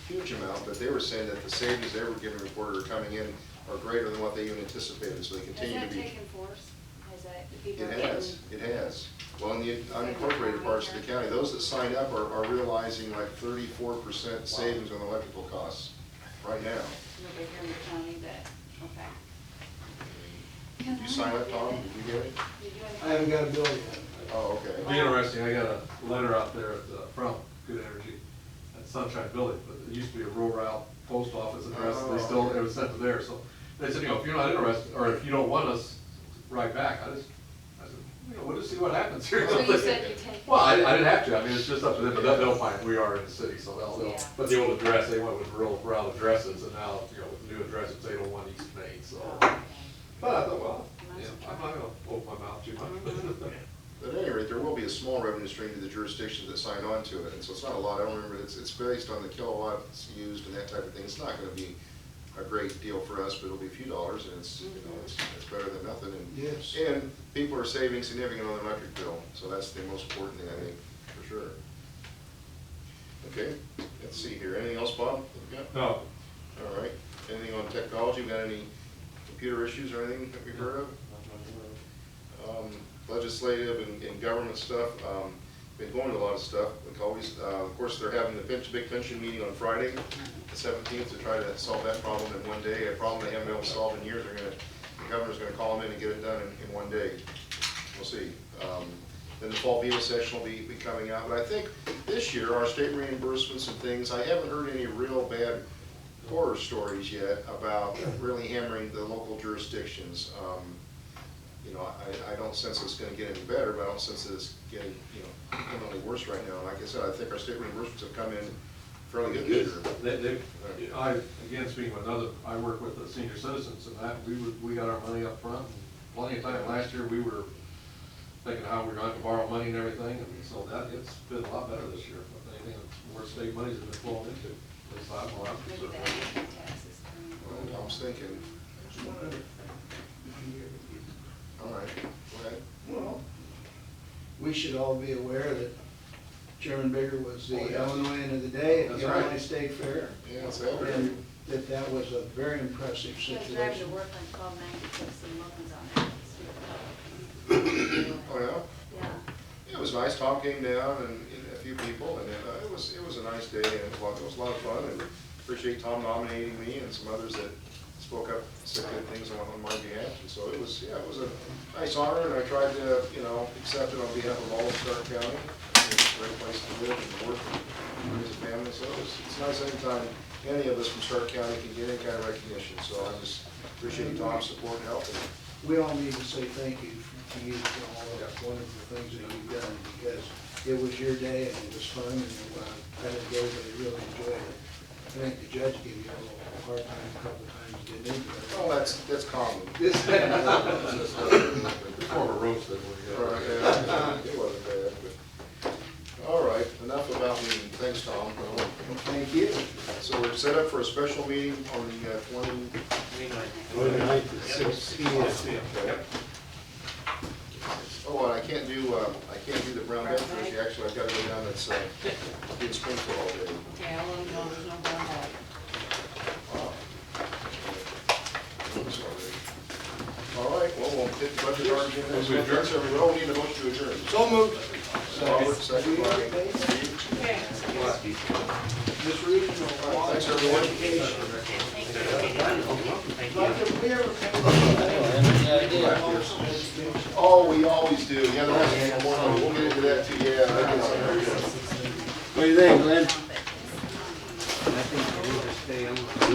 huge amount, but they were saying that the savings they were getting reported are coming in are greater than what they even anticipated, so they has continue to that be. taken force? Has that, the people It are getting? has, it has. Well, in the unincorporated parts of the county, those that sign up are realizing like 34% savings on electrical costs right now. Nobody here in the county that, okay. Did you sign up, Tom? Did you get it? Did you I haven't got a bill yet. Oh, It'd okay. be interesting, I got a letter out there from Good Energy at Sunshine Village, but it used to be a rural route post office address, and they still, it was sent to there, so they said, if you're not interested, or if you don't want us, write back, I said, we'll just see what happens here. So you said you take. Well, I didn't have to, I mean, it's just up to them, but they'll find, we are in the city, so they'll, Yeah. but the old address, they went with rural route addresses, and now, with the new address, it's 801 East Main, so. But I thought, well, I'm not gonna open my mouth too much. But at any rate, there will be a small revenue stream to the jurisdictions that sign on to it, and so it's not a lot. I don't remember, it's based on the kilowatts used and that type of thing. It's not gonna be a great deal for us, but it'll be a few dollars, and it's better than nothing. And Yes. And people are saving significant on the electric bill, so that's the most important thing, I think, for sure. Okay, let's see here. Anything else, Bob? You got? No, All right. Anything on technology? We got any computer issues or anything that we've heard of? Legislative and government stuff, been going to a lot of stuff, like always. Of course, they're having the big pension meeting on Friday, the 17th, to try to solve that problem in one day. A problem they haven't been able to solve in years. The governor's gonna call them in and get it done in one day. We'll see. Then the fall VEBA session will be coming out. But I think this year, our state reimbursements and things, I haven't heard any real bad horror stories yet about really hammering the local jurisdictions. I don't sense it's gonna get any better, but I don't sense that it's getting, any worse right now. Like I said, I think our state reimbursements have come in fairly good this year. again, speaking with I work with the senior citizens, and that, we got our money up front, and plenty of time. Last year, we were thinking how we're going to borrow money and everything, and so it's been a lot better this year. But anything more state monies have been flowing into, at least I'm more Maybe the concerned. income taxes. Well, Tom's thinking, all right, go ahead. Well, we should all be aware that Chairman Bigger was the Oh, yeah. Illinois end of the day at That's the right. Illinois State Fair. Yeah, it's over. And that was a very impressive She was driving situation. to work on 1296 and Muffins on that. Oh, yeah? Yeah. It was nice. Tom came down and a few people, and it was a nice day, and it was a lot of fun, and appreciate Tom nominating me and some others that spoke up, said good things on my behalf, and so it was, yeah, it was a nice honor, and I tried to, you know, accept it on behalf of all of Stark County. It's a great place to live and work and raise a family, so it's nice anytime any of us from Stark County can get any kind of recognition, so I just appreciate Tom's support and help. We all need to say thank you to you for all of the wonderful things that you've done, because it was your day and it was fun, and I think everybody really enjoyed it. I think the judge gave you a little hard time a couple times, didn't he? Oh, that's common. This, It's more of a roast than Right, yeah, it wasn't bad, but, all right, enough about me, thanks, Tom. thank you. So we're set up for a special meeting on the 29th at 6 p.m. Okay. Oh, and I can't do the brown bag Thursday, actually, I've got to go down, that's, in Springfield all day. Okay, I'll let them know there's no brown bag. Wow. Sorry. All right, well, we'll hit the budget argument. Thanks, everyone. Oh, we need a motion to adjourn. So moved. Robert, second by Steve. Okay. This regional. Thanks, everyone. Oh, we always do. Yeah, there has more. We'll get into that too, yeah. that gets under. What do you think, Lynn?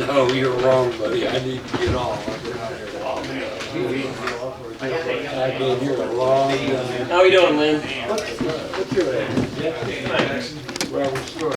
No, you're wrong, buddy. I need to get off. I've been here a long time. How we doing, Lynn? What's your name? Robert Stewart.